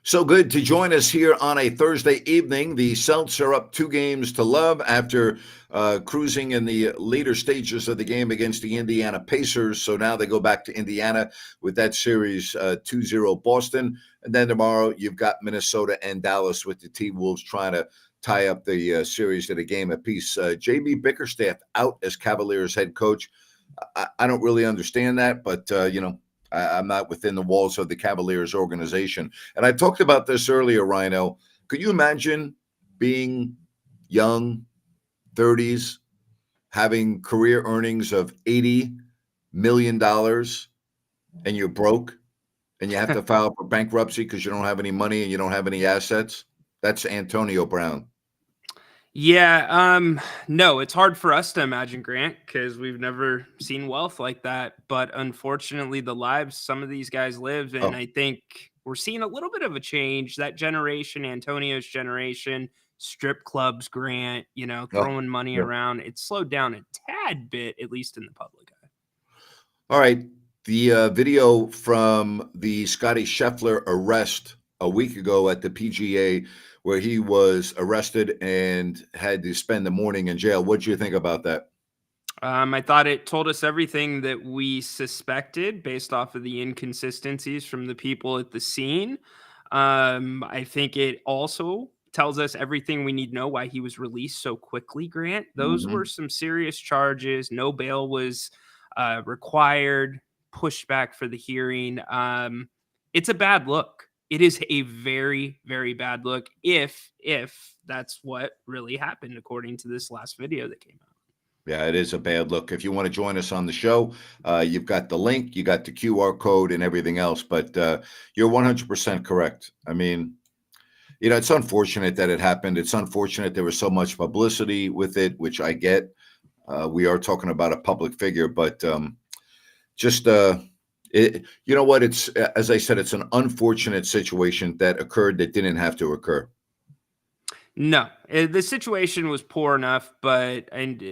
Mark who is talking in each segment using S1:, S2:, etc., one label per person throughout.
S1: So good to join us here on a Thursday evening. The Celts are up 2-0 after cruising in the later stages of the game against the Indiana Pacers. So now they go back to Indiana with that series 2-0 Boston. And then tomorrow you've got Minnesota and Dallas with the T-Wolves trying to tie up the series at a game apiece. J.B. Bickerstaff out as Cavaliers head coach. I don't really understand that, but, I'm not within the walls of the Cavaliers organization. And I talked about this earlier, Ryno. Could you imagine being young, 30s, having career earnings of $80 million and you're broke and you have to file for bankruptcy because you don't have any money and you don't have any assets? That's Antonio Brown.
S2: Yeah, no, it's hard for us to imagine, Grant, because we've never seen wealth like that. But unfortunately, the lives some of these guys live, and I think we're seeing a little bit of a change. That generation, Antonio's generation, strip clubs, Grant, throwing money around, it's slowed down a tad bit, at least in the public eye.
S1: All right. The video from the Scotty Scheffler arrest a week ago at the PGA, where he was arrested and had to spend the morning in jail. What do you think about that?
S2: I thought it told us everything that we suspected based off of the inconsistencies from the people at the scene. I think it also tells us everything we need to know why he was released so quickly, Grant. Those were some serious charges. No bail was required, pushed back for the hearing. It's a bad look. It is a very, very bad look if that's what really happened, according to this last video that came out.
S1: Yeah, it is a bad look. If you want to join us on the show, you've got the link, you got the QR code and everything else. But you're 100% correct. I mean, it's unfortunate that it happened. It's unfortunate there was so much publicity with it, which I get. We are talking about a public figure, but you know what? It's, as I said, it's an unfortunate situation that occurred that didn't have to occur.
S2: No, the situation was poor enough, but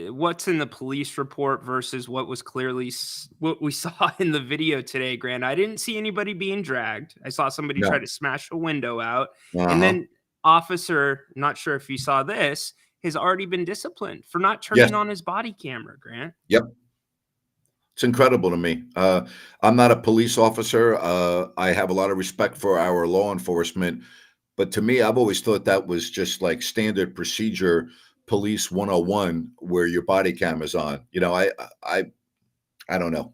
S2: what's in the police report versus what was clearly what we saw in the video today, Grant? I didn't see anybody being dragged. I saw somebody try to smash a window out, and then officer, not sure if you saw this, has already been disciplined for not turning on his body camera, Grant.
S1: Yep. It's incredible to me. I'm not a police officer. I have a lot of respect for our law enforcement. But to me, I've always thought that was just like standard procedure, police 101, where your body camera's on. I don't know.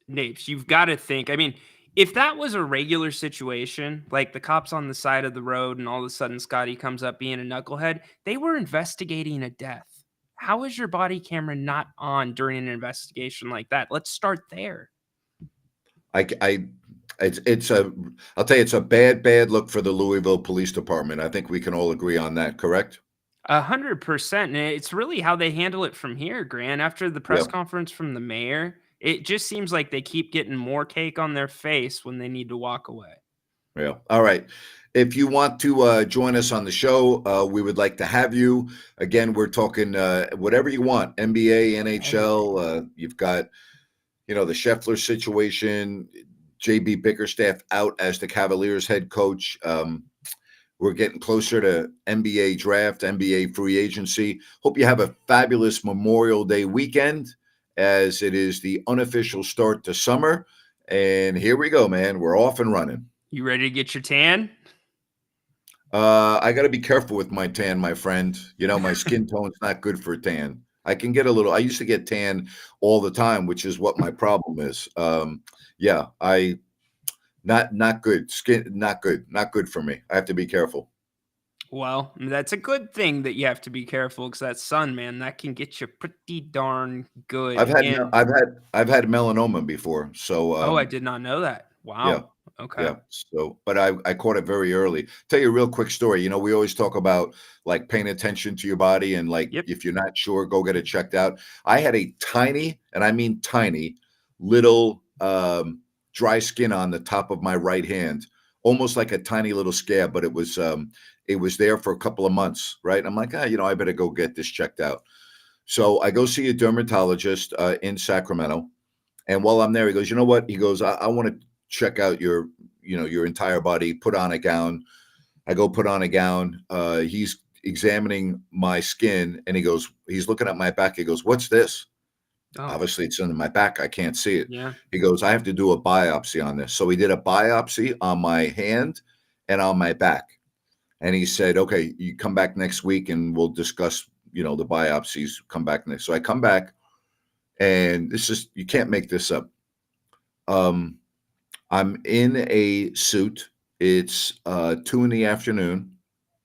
S2: Napes, you've got to think. I mean, if that was a regular situation, like the cops on the side of the road and all of a sudden Scotty comes up being a knucklehead, they were investigating a death. How is your body camera not on during an investigation like that? Let's start there.
S1: I'll tell you, it's a bad look for the Louisville Police Department. I think we can all agree on that, correct?
S2: 100%. And it's really how they handle it from here, Grant. After the press conference from the mayor, it just seems like they keep getting more cake on their face when they need to walk away.
S1: Yeah. All right. If you want to join us on the show, we would like to have you. Again, we're talking whatever you want, NBA, NHL. You've got, the Scheffler situation, J.B. Bickerstaff out as the Cavaliers head coach. We're getting closer to NBA draft, NBA free agency. Hope you have a fabulous Memorial Day weekend, as it is the unofficial start to summer. And here we go, man. We're off and running.
S2: You ready to get your tan?
S1: I got to be careful with my tan, my friend. My skin tone's not good for tan. I can get I used to get tan all the time, which is what my problem is. Not good. Skin, not good for me. I have to be careful.
S2: Well, that's a good thing that you have to be careful, because that sun, man, that can get you pretty darn good.
S1: I've had melanoma before, so.
S2: I did not know that. Wow.
S1: Yeah.
S2: Okay.
S1: Yeah. So, but I caught it very early. Tell you a real quick story. We always talk about like paying attention to your body, and like if you're not sure, go get it checked out. I had a tiny, and I mean tiny, little dry skin on the top of my right hand, almost like a tiny little scab, but it was there for a couple of months, right? I'm like, I better go get this checked out. So I go see a dermatologist in Sacramento, and while I'm there, he goes, you know what? He goes, I want to check out your your entire body, put on a gown. I go put on a gown. He's examining my skin, and he's looking at my back. He goes, "What's this?"
S2: Oh,
S1: Obviously, it's under my back. I can't see it.
S2: yeah.
S1: He goes, "I have to do a biopsy on this." So he did a biopsy on my hand and on my back. And he said, "Okay, you come back next week and we'll discuss, the biopsies. Come back next." So I come back, and you can't make this up. I'm in a suit. It's 2 in the afternoon,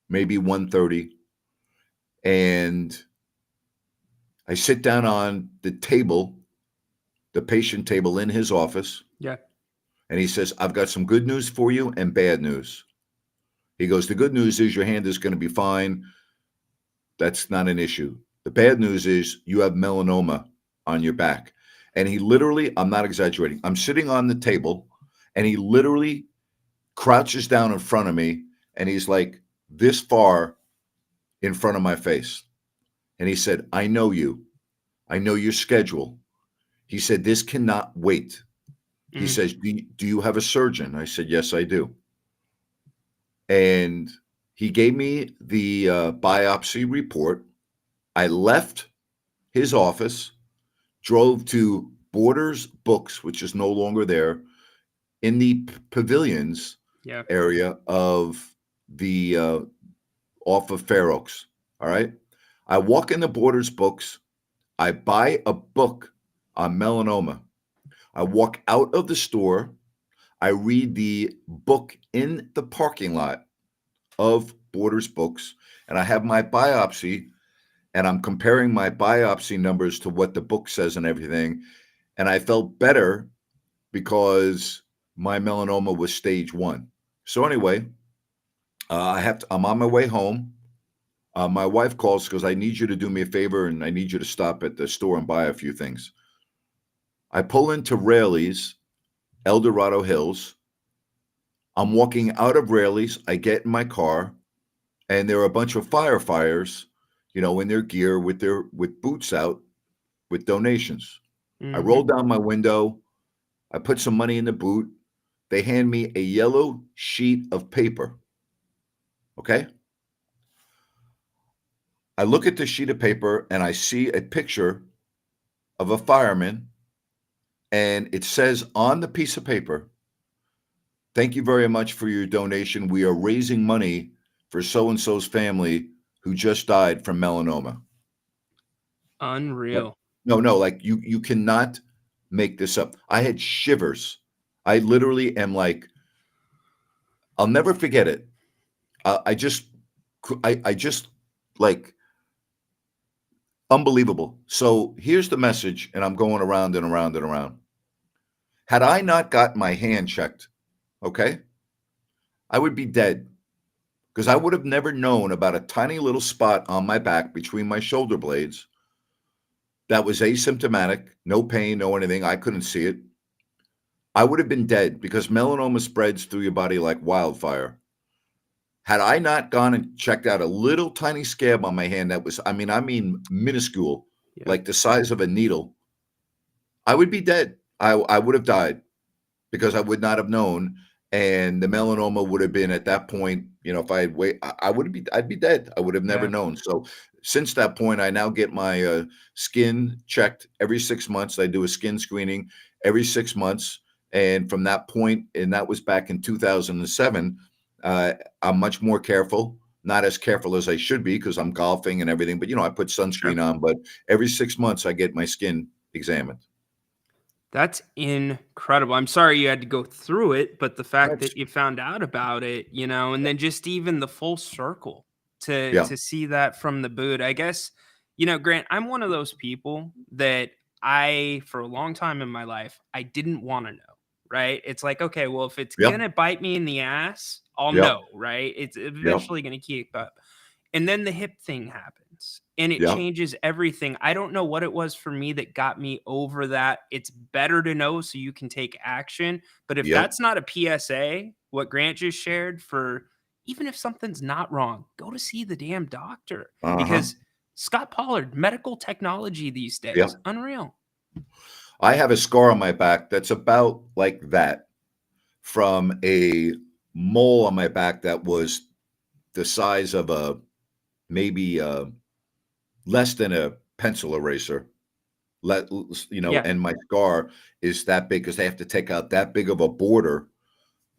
S1: maybe 1:30, and I sit down on the table, the patient table in his office,
S2: Yeah.
S1: and he says, "I've got some good news for you and bad news." He goes, "The good news is your hand is going to be fine. That's not an issue. The bad news is you have melanoma on your back." And he literally, I'm not exaggerating, I'm sitting on the table, and he literally crouches down in front of me, and he's like this far in front of my face. And he said, "I know you. I know your schedule." He said, "This cannot wait." He
S2: Mm.
S1: says, do you have a surgeon?" I said, "Yes, I do." And he gave me the biopsy report. I left his office, drove to Borders Books, which is no longer there, in the pavilions
S2: Yeah.
S1: area of the off of Fair Oaks. All right. I walk in the Borders Books. I buy a book on melanoma. I walk out of the store. I read the book in the parking lot of Borders Books, and I have my biopsy, and I'm comparing my biopsy numbers to what the book says and everything. And I felt better because my melanoma was stage 1. So anyway, I'm on my way home. My wife calls, goes, "I need you to do me a favor, and I need you to stop at the store and buy a few things." I pull into Raley's, El Dorado Hills. I'm walking out of Raley's. I get in my car, and there are a bunch of firefighters, in their gear with boots out with donations. I roll
S2: Mhm.
S1: down my window. I put some money in the boot. They hand me a yellow sheet of paper. Okay. I look at the sheet of paper and I see a picture of a fireman, and it says on the piece of paper, "Thank you very much for your donation. We are raising money for so and so's family who just died from melanoma." Like,
S2: Unreal.
S1: no, like you cannot make this up. I had shivers. I literally am like, I'll never forget it. I just like unbelievable. So here's the message, and I'm going around and around and around. Had I not got my hand checked, okay, I would be dead because I would have never known about a tiny little spot on my back between my shoulder blades that was asymptomatic, no pain, no anything. I couldn't see it. I would have been dead because melanoma spreads through your body like wildfire. Had I not gone and checked out a little tiny scab on my hand that was, I mean minuscule,
S2: Yeah.
S1: like the size of a needle, I would be dead. I would have died because I would not have known, and the melanoma would have been at that point. If I had I'd be dead. I would have never
S2: Yeah.
S1: known. So since that point, I now get my skin checked every 6 months. I do a skin screening every 6 months, and from that point, and that was back in 2007. I'm much more careful. Not as careful as I should be because I'm golfing and everything. But I put
S2: Sure.
S1: sunscreen on. But every 6 months, I get my skin examined.
S2: That's incredible. I'm sorry you had to go through it, but the fact
S1: That's
S2: that you found out about it, and then just even the full circle to
S1: yeah.
S2: to see that from the boot. I guess, Grant, I'm one of those people that for a long time in my life, I didn't want to know, right? It's like, okay, well, if it's
S1: Yep.
S2: gonna bite me in the ass, I'll
S1: Yep.
S2: know, right? It's
S1: Yep.
S2: eventually gonna keep up. And then the hip thing happens and it
S1: Yep.
S2: changes everything. I don't know what it was for me that got me over that. It's better to know so you can take action. But if
S1: Yep.
S2: that's not a PSA, what Grant just shared for even if something's not wrong, go to see the damn doctor
S1: Uh-huh.
S2: because Scott Pollard, medical technology these days,
S1: Yep.
S2: unreal.
S1: I have a scar on my back that's about like that from a mole on my back that was the size of maybe less than a pencil eraser. Let
S2: Yeah.
S1: and my scar is that big because they have to take out that big of a border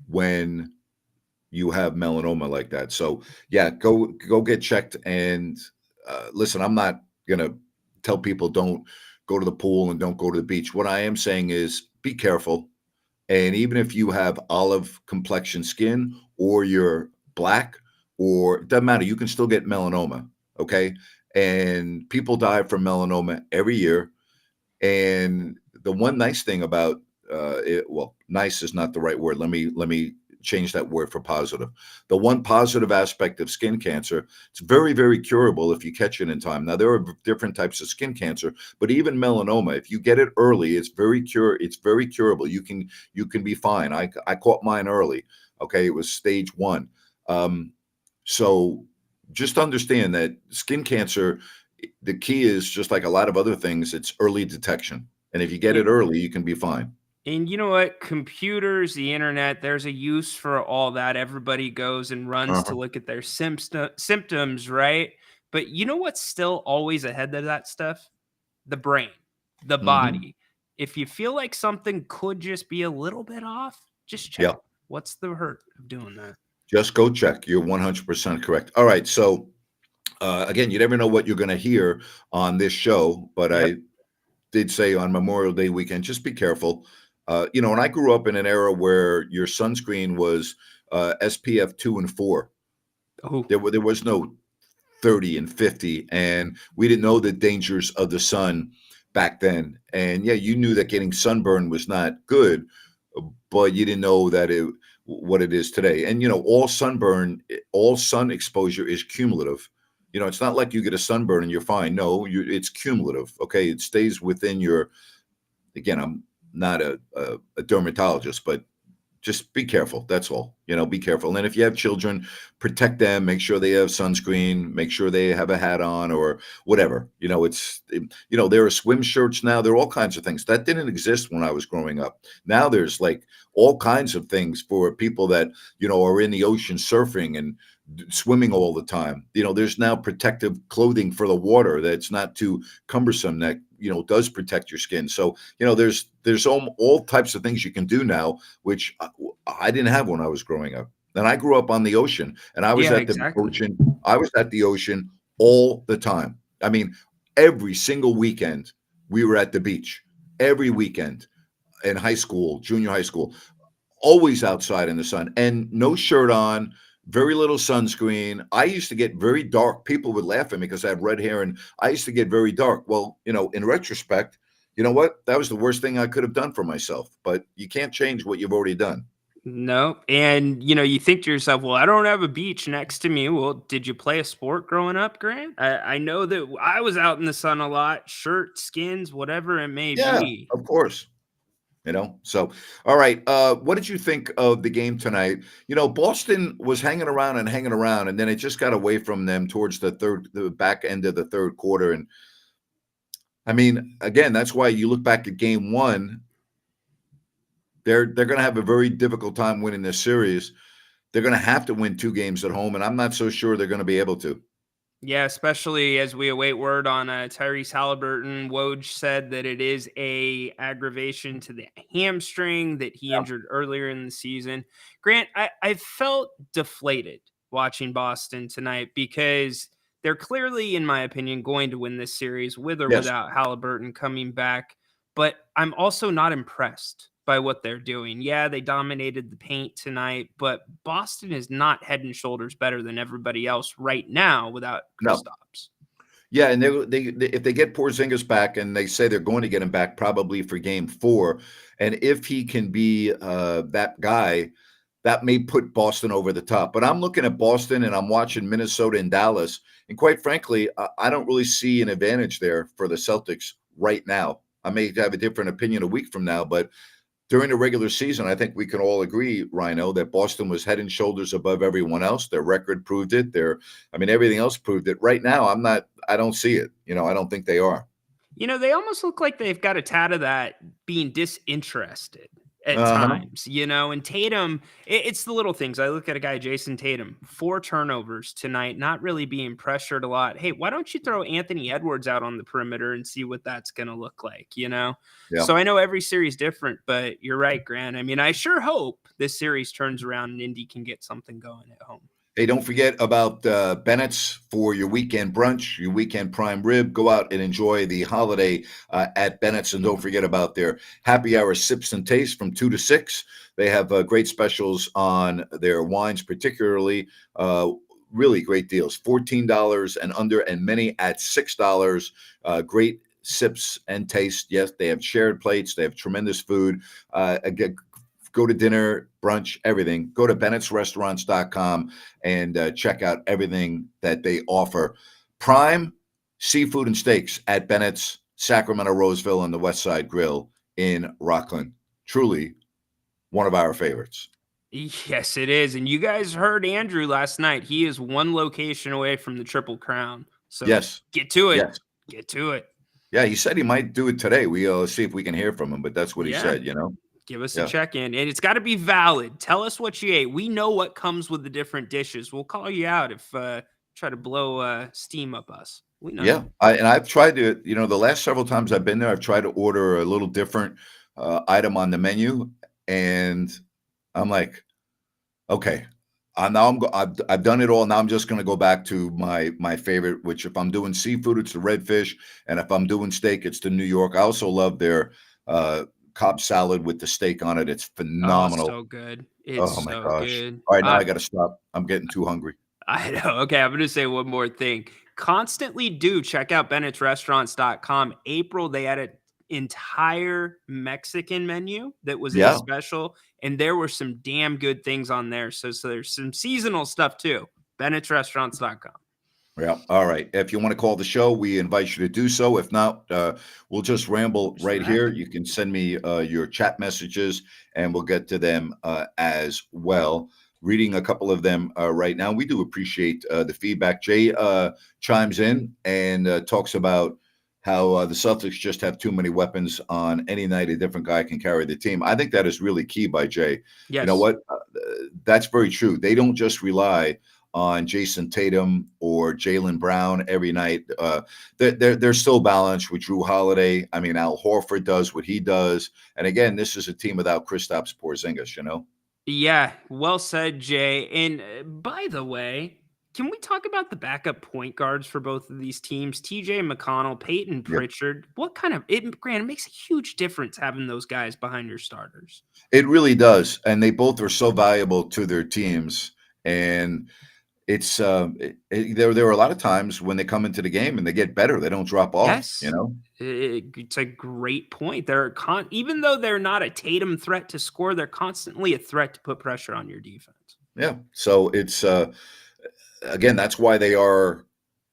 S1: when you have melanoma like that. So yeah, go get checked. And listen, I'm not gonna tell people don't go to the pool and don't go to the beach. What I am saying is be careful. And even if you have olive complexion skin or you're black, or it doesn't matter, you can still get melanoma. Okay. And people die from melanoma every year. And the one nice thing about well, nice is not the right word. Let me change that word for positive. The one positive aspect of skin cancer, it's very, very curable if you catch it in time. Now there are different types of skin cancer, but even melanoma, if you get it early, it's very curable. You can be fine. I caught mine early. Okay, it was stage 1. So just understand that skin cancer, the key is just like a lot of other things, it's early detection. And if you get
S2: Yeah.
S1: it early, you can be fine.
S2: And you know what? Computers, the internet, there's a use for all that. Everybody goes and runs to
S1: Uh-huh.
S2: look at their symptoms, right? But you know what's still always ahead of that stuff? The brain, the
S1: Hmm.
S2: body. If you feel like something could just be a little bit off, just check.
S1: Yeah.
S2: What's the hurt of doing that?
S1: Just go check. You're 100% correct. All right. So, again, you never know what you're going to hear on this show, but
S2: Yep.
S1: I did say on Memorial Day weekend, just be careful. And I grew up in an era where your sunscreen was SPF 2 and 4.
S2: Oh,
S1: There was no 30 and 50, and we didn't know the dangers of the sun back then. And yeah, you knew that getting sunburn was not good, but you didn't know that it what it is today. And all sun exposure is cumulative. It's not like you get a sunburn and you're fine. No, it's cumulative. Okay, it stays within your. Again, I'm not a dermatologist, but just be careful. That's all. Be careful. And if you have children, protect them. Make sure they have sunscreen. Make sure they have a hat on or whatever. There are swim shirts now. There are all kinds of things that didn't exist when I was growing up. Now there's like all kinds of things for people that are in the ocean surfing and swimming all the time. There's now protective clothing for the water that's not too cumbersome, that does protect your skin. So there's all types of things you can do now, which I didn't have when I was growing up. And I grew up on the ocean, and I was
S2: yeah,
S1: at the
S2: exactly.
S1: ocean. I was at the ocean all the time. I mean, every single weekend we were at the beach. Every weekend in high school, junior high school, always outside in the sun and no shirt on, very little sunscreen. I used to get very dark. People would laugh at me because I have red hair, and I used to get very dark. Well, in retrospect, you know what? That was the worst thing I could have done for myself. But you can't change what you've already done.
S2: No. And you think to yourself, well, I don't have a beach next to me. Well, did you play a sport growing up, Grant? I know that I was out in the sun a lot, shirt, skins, whatever it may
S1: Yeah,
S2: be.
S1: of course. So all right. What did you think of the game tonight? Boston was hanging around, and then it just got away from them towards the back end of the third quarter. And I mean, again, that's why you look back at game 1. They're going to have a very difficult time winning this series. They're going to have to win 2 games at home, and I'm not so sure they're going to be able to.
S2: Yeah, especially as we await word on Tyrese Halliburton. Woj said that it is a aggravation to the hamstring that he
S1: Yeah.
S2: injured earlier in the season. Grant, I felt deflated watching Boston tonight because they're clearly, in my opinion, going to win this series with or
S1: Yes.
S2: without Halliburton coming back. But I'm also not impressed by what they're doing. Yeah, they dominated the paint tonight, but Boston is not head and shoulders better than everybody else right now without
S1: No.
S2: Kristaps.
S1: Yeah, and they if they get Porzingis back, and they say they're going to get him back probably for game 4, and if he can be that guy, that may put Boston over the top. But I'm looking at Boston, and I'm watching Minnesota and Dallas, and quite frankly, I don't really see an advantage there for the Celtics right now. I may have a different opinion a week from now, but during the regular season, I think we can all agree, Ryno, that Boston was head and shoulders above everyone else. Their record proved it. Everything else proved it. Right now, I don't see it. I don't think they are.
S2: They almost look like they've got a tad of that being disinterested. at
S1: Uh-huh.
S2: times, and Tatum, it's the little things. I look at a guy, Jason Tatum, 4 turnovers tonight, not really being pressured a lot. Hey, why don't you throw Anthony Edwards out on the perimeter and see what that's going to look like?
S1: Yeah.
S2: So I know every series different, but you're right, Grant. I mean, I sure hope this series turns around and Indy can get something going at home.
S1: Hey, don't forget about Bennett's for your weekend brunch, your weekend prime rib. Go out and enjoy the holiday at Bennett's. And don't forget about their happy hour sips and tastes from 2 to 6. They have great specials on their wines, particularly really great deals. $14 and under, and many at $6. Great sips and taste. Yes, they have shared plates. They have tremendous food. Again, go to dinner, brunch, everything. Go to Bennett'sRestaurants.com and check out everything that they offer. Prime seafood and steaks at Bennett's, Sacramento, Roseville, and the West Side Grill in Rockland. Truly one of our favorites.
S2: Yes, it is. And you guys heard Andrew last night. He is one location away from the Triple Crown. So
S1: Yes.
S2: get to it.
S1: Yes.
S2: Get to it.
S1: Yeah, he said he might do it today. We'll see if we can hear from him, but that's what he said,
S2: Give us
S1: Yeah.
S2: a check-in, and it's got to be valid. Tell us what you ate. We know what comes with the different dishes. We'll call you out if try to blow steam up us. We know.
S1: Yeah, I've tried to, the last several times I've been there, I've tried to order a little different item on the menu, and I'm like, okay, I've done it all. Now I'm just going to go back to my favorite, which if I'm doing seafood, it's the redfish, and if I'm doing steak, it's the New York. I also love their Cobb salad with the steak on it. It's
S2: Oh,
S1: phenomenal.
S2: so good. It's
S1: Oh my
S2: so
S1: gosh!
S2: good.
S1: All right, now I got to stop. I'm getting too hungry.
S2: I know. Okay, I'm going to say one more thing. Constantly do check out Bennett'sRestaurants.com. April, they had an entire Mexican menu that was a
S1: Yeah.
S2: special, and there were some damn good things on there. So there's some seasonal stuff too. Bennett'sRestaurants.com.
S1: Yeah. All right. If you want to call the show, we invite you to do so. If not, we'll just ramble right here. You can send me your chat messages and we'll get to them as well. Reading a couple of them right now. We do appreciate the feedback. Jay chimes in and talks about how the Celtics just have too many weapons on any night. A different guy can carry the team. I think that is really key by Jay.
S2: Yes.
S1: You know what? That's very true. They don't just rely on Jason Tatum or Jaylen Brown every night. They're still balanced with Drew Holiday. I mean, Al Horford does what he does. And again, this is a team without Kristaps Porzingis,
S2: Yeah, well said, Jay. And by the way, can we talk about the backup point guards for both of these teams? TJ McConnell, Peyton
S1: Yep.
S2: Pritchard. What kind of Grant, it makes a huge difference having those guys behind your starters.
S1: It really does. And they both are so valuable to their teams. And it's there are a lot of times when they come into the game and they get better. They don't drop off,
S2: Yes. It's a great point. Even though they're not a Tatum threat to score, they're constantly a threat to put pressure on your defense.
S1: Yeah. So it's again, that's why they are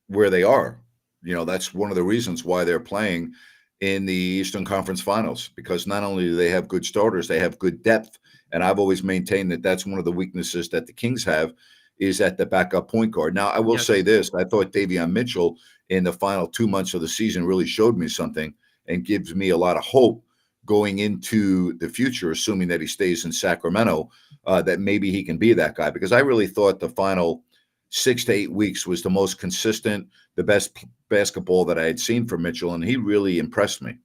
S1: where they are. That's one of the reasons why they're playing in the Eastern Conference Finals, because not only do they have good starters, they have good depth. And I've always maintained that that's one of the weaknesses that the Kings have, is at the backup point guard. Now, I will say this. I thought Davion Mitchell in the final 2 months of the season really showed me something and gives me a lot of hope going into the future, assuming that he stays in Sacramento, that maybe he can be that guy. Because I really thought the final 6 to 8 weeks was the most consistent, the best basketball that I had seen from Mitchell, and he really impressed me.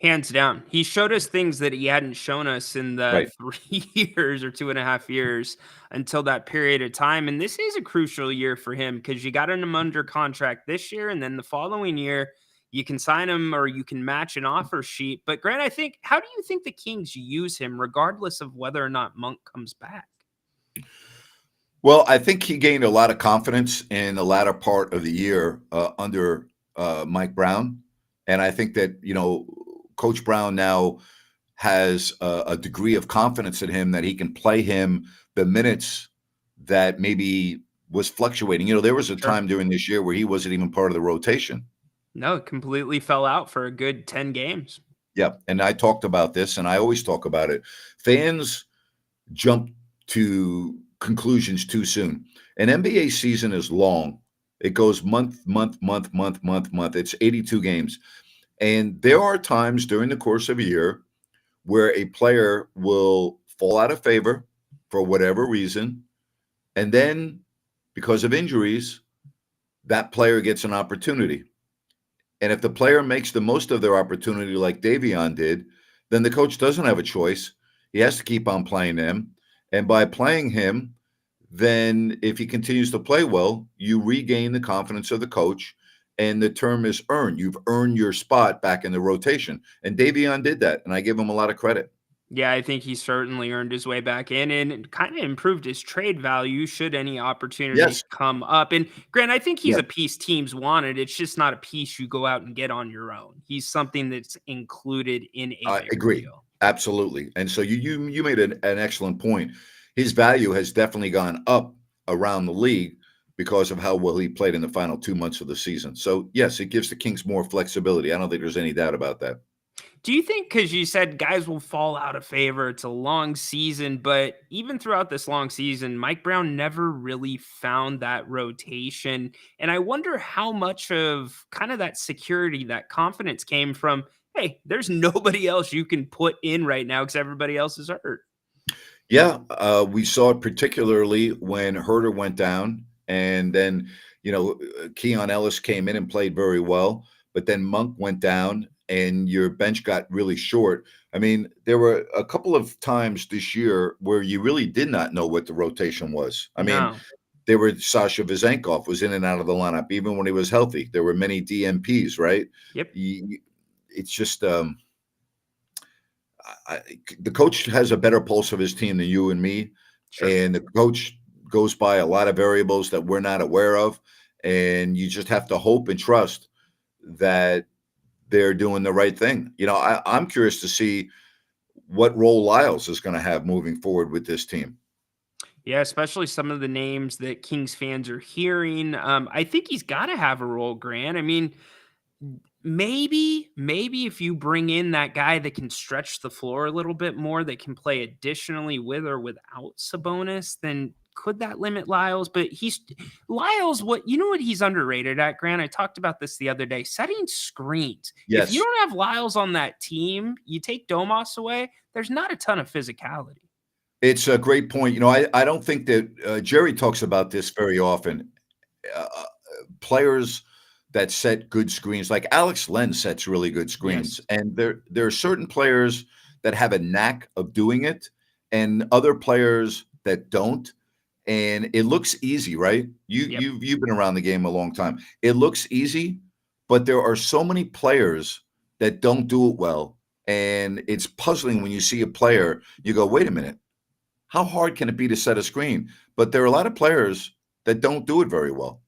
S2: Hands down. He showed us things that he hadn't shown us in the 3 years or 2.5 years until that period of time. And this is a crucial year for him because you got him under contract this year. And then the following year, you can sign him or you can match an offer sheet. But Grant, how do you think the Kings use him regardless of whether or not Monk comes back?
S1: Well, I think he gained a lot of confidence in the latter part of the year under Mike Brown. And I think that, Coach Brown now has a degree of confidence in him that he can play him the minutes that maybe was fluctuating. There was a time during this year where he wasn't even part of the rotation.
S2: No, it completely fell out for a good 10 games.
S1: Yeah, and I talked about this, and I always talk about it. Fans jump to conclusions too soon. An NBA season is long. It goes month. It's 82 games. And there are times during the course of a year where a player will fall out of favor for whatever reason, and then because of injuries, that player gets an opportunity. And if the player makes the most of their opportunity like Davion did, then the coach doesn't have a choice. He has to keep on playing him. And by playing him, then if he continues to play well, you regain the confidence of the coach. And the term is earned. You've earned your spot back in the rotation. And Davion did that. And I give him a lot of credit.
S2: Yeah, I think he certainly earned his way back in and kind of improved his trade value should any opportunities
S1: Yes.
S2: come up. And Grant, I think he's
S1: Yes.
S2: a piece teams wanted. It's just not a piece you go out and get on your own. He's something that's included in a
S1: I
S2: bigger
S1: agree.
S2: deal.
S1: Absolutely. And so you made an excellent point. His value has definitely gone up around the league because of how well he played in the final 2 months of the season. So yes, it gives the Kings more flexibility. I don't think there's any doubt about that.
S2: Do you think, because you said guys will fall out of favor, it's a long season, but even throughout this long season, Mike Brown never really found that rotation. And I wonder how much of kind of that security, that confidence came from, hey, there's nobody else you can put in right now because everybody else is hurt.
S1: Yeah, we saw it particularly when Herter went down, and then Keon Ellis came in and played very well, but then Monk went down, and your bench got really short. I mean, there were a couple of times this year where you really did not know what the rotation was. I mean,
S2: No.
S1: there were Sasha Vezenkov was in and out of the lineup, even when he was healthy. There were many DMPs, right?
S2: Yep.
S1: It's just the coach has a better pulse of his team than you and me,
S2: Sure.
S1: and the coach goes by a lot of variables that we're not aware of, and you just have to hope and trust that they're doing the right thing. I'm curious to see what role Lyles is going to have moving forward with this team.
S2: Yeah, especially some of the names that Kings fans are hearing. I think he's got to have a role, Grant. I mean, maybe if you bring in that guy that can stretch the floor a little bit more, that can play additionally with or without Sabonis, then could that limit Lyles? But Lyles, what he's underrated at, Grant? I talked about this the other day, setting screens. If you
S1: Yes,
S2: don't have Lyles on that team, you take Domas away, there's not a ton of physicality.
S1: it's a great point. I don't think that Jerry talks about this very often. Players that set good screens, like Alex Len sets really good screens,
S2: Yes.
S1: and there are certain players that have a knack of doing it, and other players that don't. And it looks easy, right?
S2: Yep.
S1: You've been around the game a long time. It looks easy, but there are so many players that don't do it well, and it's puzzling when you see a player. You go, wait a minute, how hard can it be to set a screen? But there are a lot of players that don't do it very well.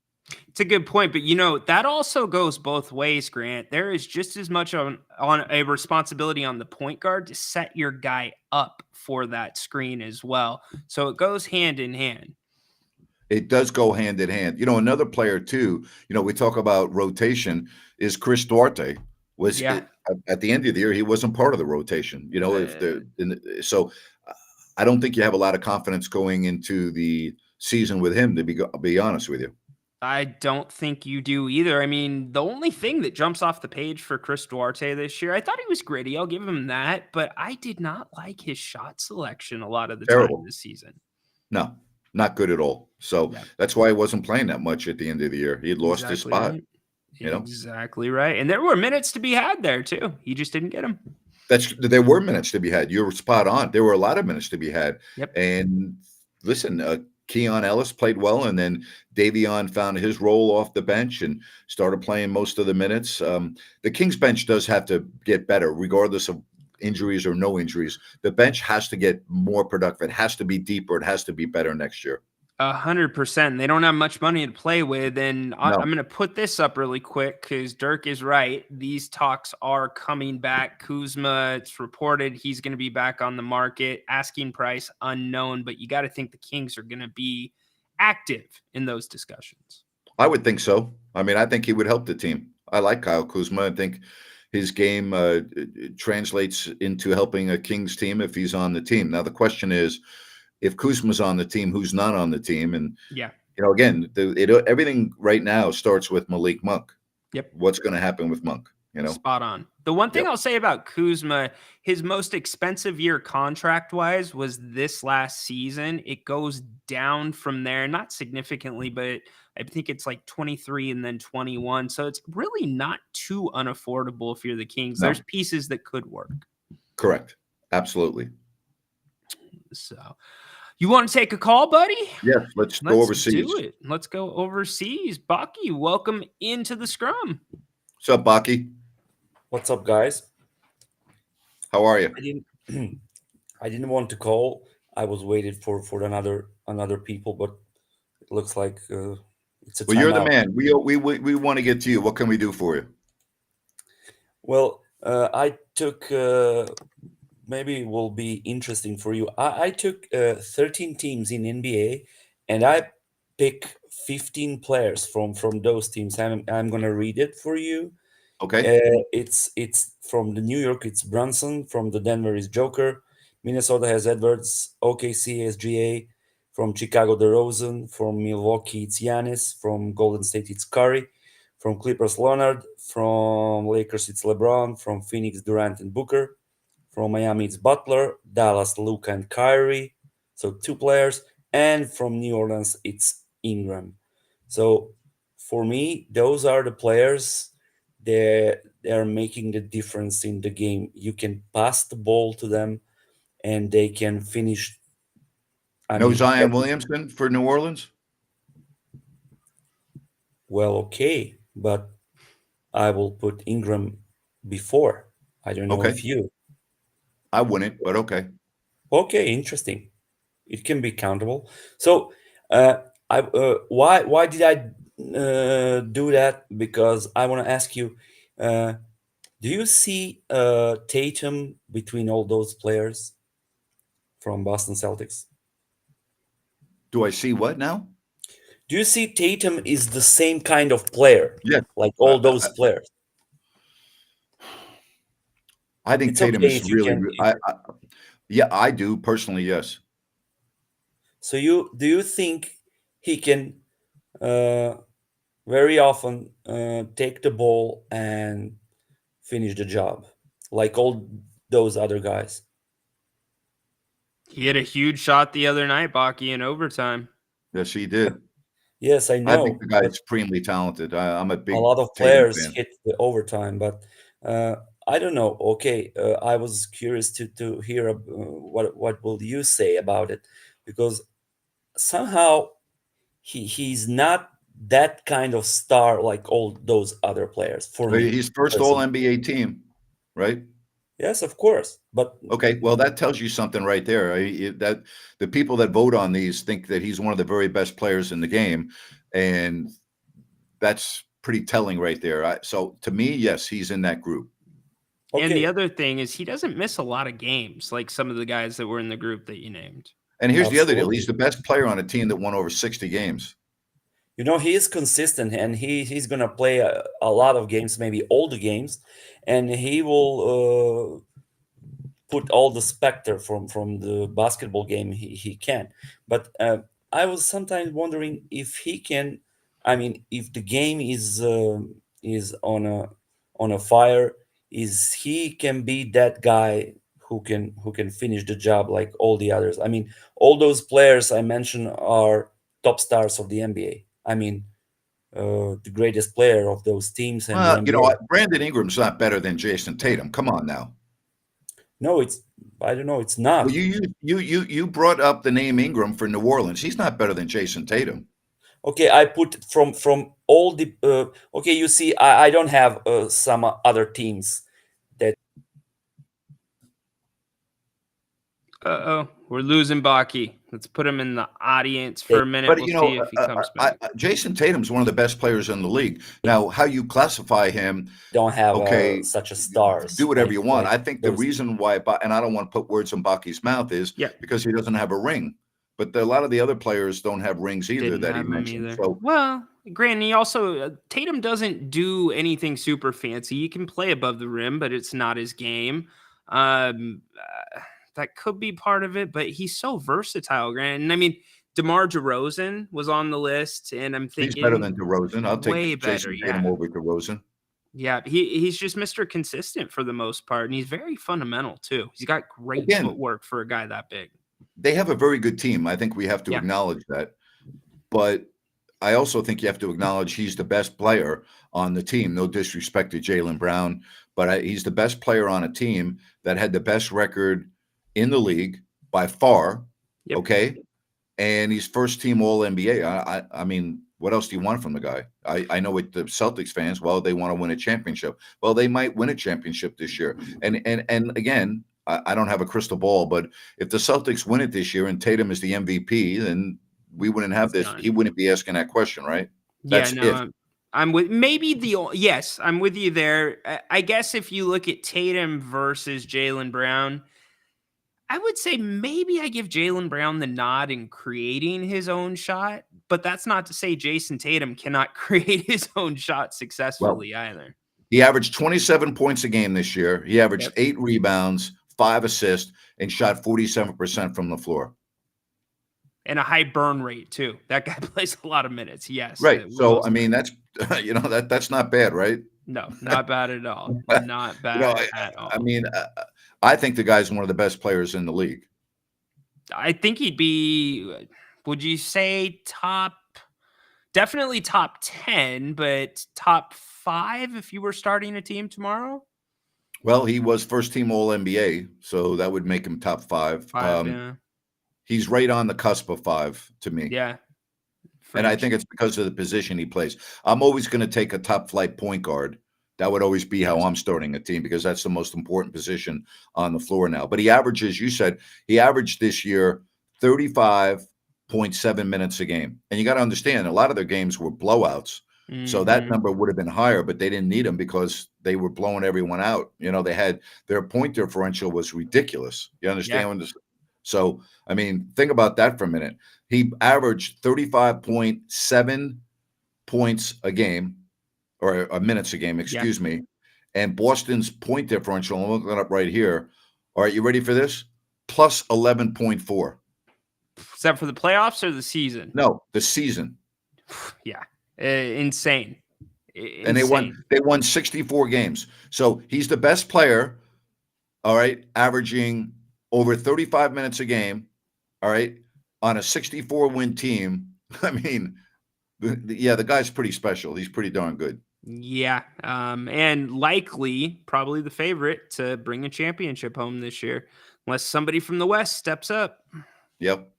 S2: It's a good point, but that also goes both ways, Grant. There is just as much on a responsibility on the point guard to set your guy up for that screen as well. So it goes hand in hand.
S1: It does go hand in hand. Another player too, we talk about rotation, is Chris Duarte.
S2: Yeah.
S1: At the end of the year, he wasn't part of the rotation. So I don't think you have a lot of confidence going into the season with him, to be honest with you.
S2: I don't think you do either. I mean, the only thing that jumps off the page for Chris Duarte this year, I thought he was gritty. I'll give him that, but I did not like his shot selection a lot of the time
S1: Terrible.
S2: this season.
S1: No, not good at all. So
S2: Yeah,
S1: that's why he wasn't playing that much at the end of the year. He had lost his
S2: exactly
S1: spot,
S2: right.
S1: you know?
S2: Exactly right. And there were minutes to be had there too. He just didn't get them.
S1: There were minutes to be had. You were spot on. There were a lot of minutes to be had.
S2: Yep.
S1: And listen, Keon Ellis played well, and then Davion found his role off the bench and started playing most of the minutes. The Kings bench does have to get better, regardless of injuries or no injuries. The bench has to get more productive. It has to be deeper. It has to be better next year.
S2: 100%. They don't have much money to play with. And I'm
S1: No,
S2: going to put this up really quick because Dirk is right. These talks are coming back. Kuzma, it's reported he's going to be back on the market. Asking price unknown, but you got to think the Kings are going to be active in those discussions.
S1: I would think so. I mean, I think he would help the team. I like Kyle Kuzma. I think his game translates into helping a Kings team if he's on the team. Now, the question is, if Kuzma's on the team, who's not on the team? And,
S2: Yeah.
S1: again, everything right now starts with Malik Monk.
S2: Yep.
S1: What's going to happen with Monk?
S2: Spot on. The one thing
S1: Yep.
S2: I'll say about Kuzma, his most expensive year contract-wise was this last season. It goes down from there, not significantly, but I think it's like 23 and then 21. So it's really not too unaffordable if you're the Kings.
S1: No.
S2: There's pieces that could work.
S1: Correct. Absolutely.
S2: So you want to take a call, buddy?
S1: Yes, let's go overseas.
S2: Do it. Let's go overseas. Baki, welcome into the Scrum.
S1: What's up, Baki?
S3: What's up, guys?
S1: How are you?
S3: I didn't want to call. I was waiting for another people, but it looks like it's a
S1: Well, you're the
S3: timeout.
S1: man. We want to get to you. What can we do for you?
S3: Well, I took maybe it will be interesting for you. I took 13 teams in NBA, and I pick 15 players from those teams. I'm gonna read it for you.
S1: Okay.
S3: It's from the New York. It's Brunson. From the Denver is Joker. Minnesota has Edwards. OKC has GA. From Chicago, DeRozan. From Milwaukee, it's Giannis. From Golden State, it's Curry. From Clippers, Leonard. From Lakers, it's LeBron. From Phoenix, Durant and Booker. From Miami, it's Butler. Dallas, Luka and Kyrie. So 2 players. And from New Orleans, it's Ingram. So for me, those are the players. They're making the difference in the game. You can pass the ball to them, and they can finish.
S1: Zion Williamson for New Orleans?
S3: Well, okay, but I will put Ingram before. I don't know
S1: Okay.
S3: if you.
S1: I wouldn't, but okay.
S3: Okay, interesting. It can be countable. So, why did I do that? Because I want to ask you. Do you see Tatum between all those players from Boston Celtics?
S1: Do I see what now?
S3: Do you see Tatum is the same kind of player?
S1: Yeah.
S3: Like all those players?
S1: I think
S3: It's
S1: Tatum
S3: okay
S1: is
S3: if you
S1: really.
S3: can.
S1: Yeah, I do personally. Yes.
S3: So do you think he can very often take the ball and finish the job like all those other guys?
S2: He had a huge shot the other night, Baki, in overtime.
S1: Yes, he did.
S3: Yes, I
S1: I
S3: know.
S1: think the guy's supremely talented. I'm a big
S3: A lot of
S1: Tatum
S3: players
S1: fan.
S3: hit the overtime, but I don't know. Okay, I was curious to hear what will you say about it, because somehow he's not that kind of star like all those other players for me.
S1: He's first All NBA team, right?
S3: Yes, of course, but
S1: Okay, well, that tells you something right there. That the people that vote on these think that he's one of the very best players in the game, and that's pretty telling right there. So to me, yes, he's in that group.
S3: okay.
S2: And the other thing is he doesn't miss a lot of games like some of the guys that were in the group that you named.
S1: And here's the other deal.
S3: Absolutely.
S1: He's the best player on a team that won over 60 games.
S3: You know, he is consistent, and he's gonna play a lot of games, maybe all the games, and he will put all the specter from the basketball game he can. But I was sometimes wondering if he can. I mean, if the game is on a fire, is he can be that guy who can finish the job like all the others. I mean, all those players I mentioned are top stars of the NBA. I mean, the greatest player of those teams and the NBA.
S1: Brandon Ingram's not better than Jason Tatum. Come on now.
S3: No, I don't know. It's not.
S1: Well, you brought up the name Ingram for New Orleans. He's not better than Jason Tatum.
S3: Okay, I put from all the. Okay, you see, I don't have some other teams that.
S2: Uh-oh, we're losing Baki. Let's put him in the audience for a minute. We'll see if he comes back.
S1: Jason Tatum's one of the best players in the league. Now, how you classify him,
S3: Don't have
S1: okay,
S3: such a stars.
S1: do whatever you want.
S3: like
S1: I think the reason why, and I don't want to put words in Baki's mouth, is because he doesn't have a ring. But a lot of the other players don't have rings either that he mentioned. So,
S2: well, Grant, he also Tatum doesn't do anything super fancy. He can play above the rim, but it's not his game. That could be part of it, but he's so versatile, Grant. And I mean, DeMar DeRozan was on the list, and I'm thinking
S1: he's better than DeRozan. I'll take
S2: way
S1: Jason
S2: better,
S1: Tatum over DeRozan.
S2: Yeah, he's just Mr. Consistent for the most part, and he's very fundamental too. He's got great
S1: Again,
S2: footwork for a guy that big.
S1: they have a very good team. I think we have to
S2: Yeah.
S1: acknowledge that. But I also think you have to acknowledge he's the best player on the team. No disrespect to Jaylen Brown, but he's the best player on a team that had the best record in the league by far.
S2: Yep.
S1: Okay. And he's first team All NBA. I mean, what else do you want from the guy? I know with the Celtics fans, well, they want to win a championship. Well, they might win a championship this year. And again, I don't have a crystal ball, but if the Celtics win it this year and Tatum is the MVP, then we wouldn't have
S2: He's
S1: this.
S2: done.
S1: He wouldn't be asking that question, right?
S2: Yeah,
S1: That's
S2: no,
S1: if.
S2: I'm with yes, I'm with you there. I guess if you look at Tatum versus Jaylen Brown, I would say maybe I give Jaylen Brown the nod in creating his own shot, but that's not to say Jason Tatum cannot create his own shot
S1: Well,
S2: successfully either.
S1: he averaged 27 points a game this year. He averaged
S2: Yep.
S1: 8 rebounds, 5 assists, and shot 47% from the floor.
S2: And a high burn rate too. That guy plays a lot of minutes. Yes.
S1: Right.
S2: we
S1: So,
S2: also-
S1: I mean, that's, that's not bad, right?
S2: no, not bad at all. Not bad at all.
S1: I mean, I think the guy's one of the best players in the league.
S2: I think he'd be, would you say definitely top 10, but top 5 if you were starting a team tomorrow?
S1: Well, he was first team All NBA, so that would make him top 5.
S2: 5, yeah.
S1: He's right on the cusp of 5 to me.
S2: Yeah.
S1: And I think it's because of the position he plays. I'm always going to take a top flight point guard. That would always be how I'm starting a team because that's the most important position on the floor now. But he averages, you said, he averaged this year 35.7 minutes a game. And you got to understand, a lot of their games were blowouts. So that number would have been higher, but they didn't need him because they were blowing everyone out. They had their point differential was ridiculous. You understand?
S2: Yeah.
S1: So, I mean, think about that for a minute. He averaged 35.7 points a game, or minutes a game, excuse me. And Boston's point differential, I'm looking it up right here. All right, you ready for this? Plus 11.4.
S2: Is that for the playoffs or the season?
S1: No, the season.
S2: Yeah. Insane.
S1: And they won 64 games. So he's the best player, all right, averaging over 35 minutes a game, all right, on a 64-win team. I mean, the guy's pretty special. He's pretty darn good.
S2: Yeah, and likely probably the favorite to bring a championship home this year, unless somebody from the West steps up.
S1: Yep.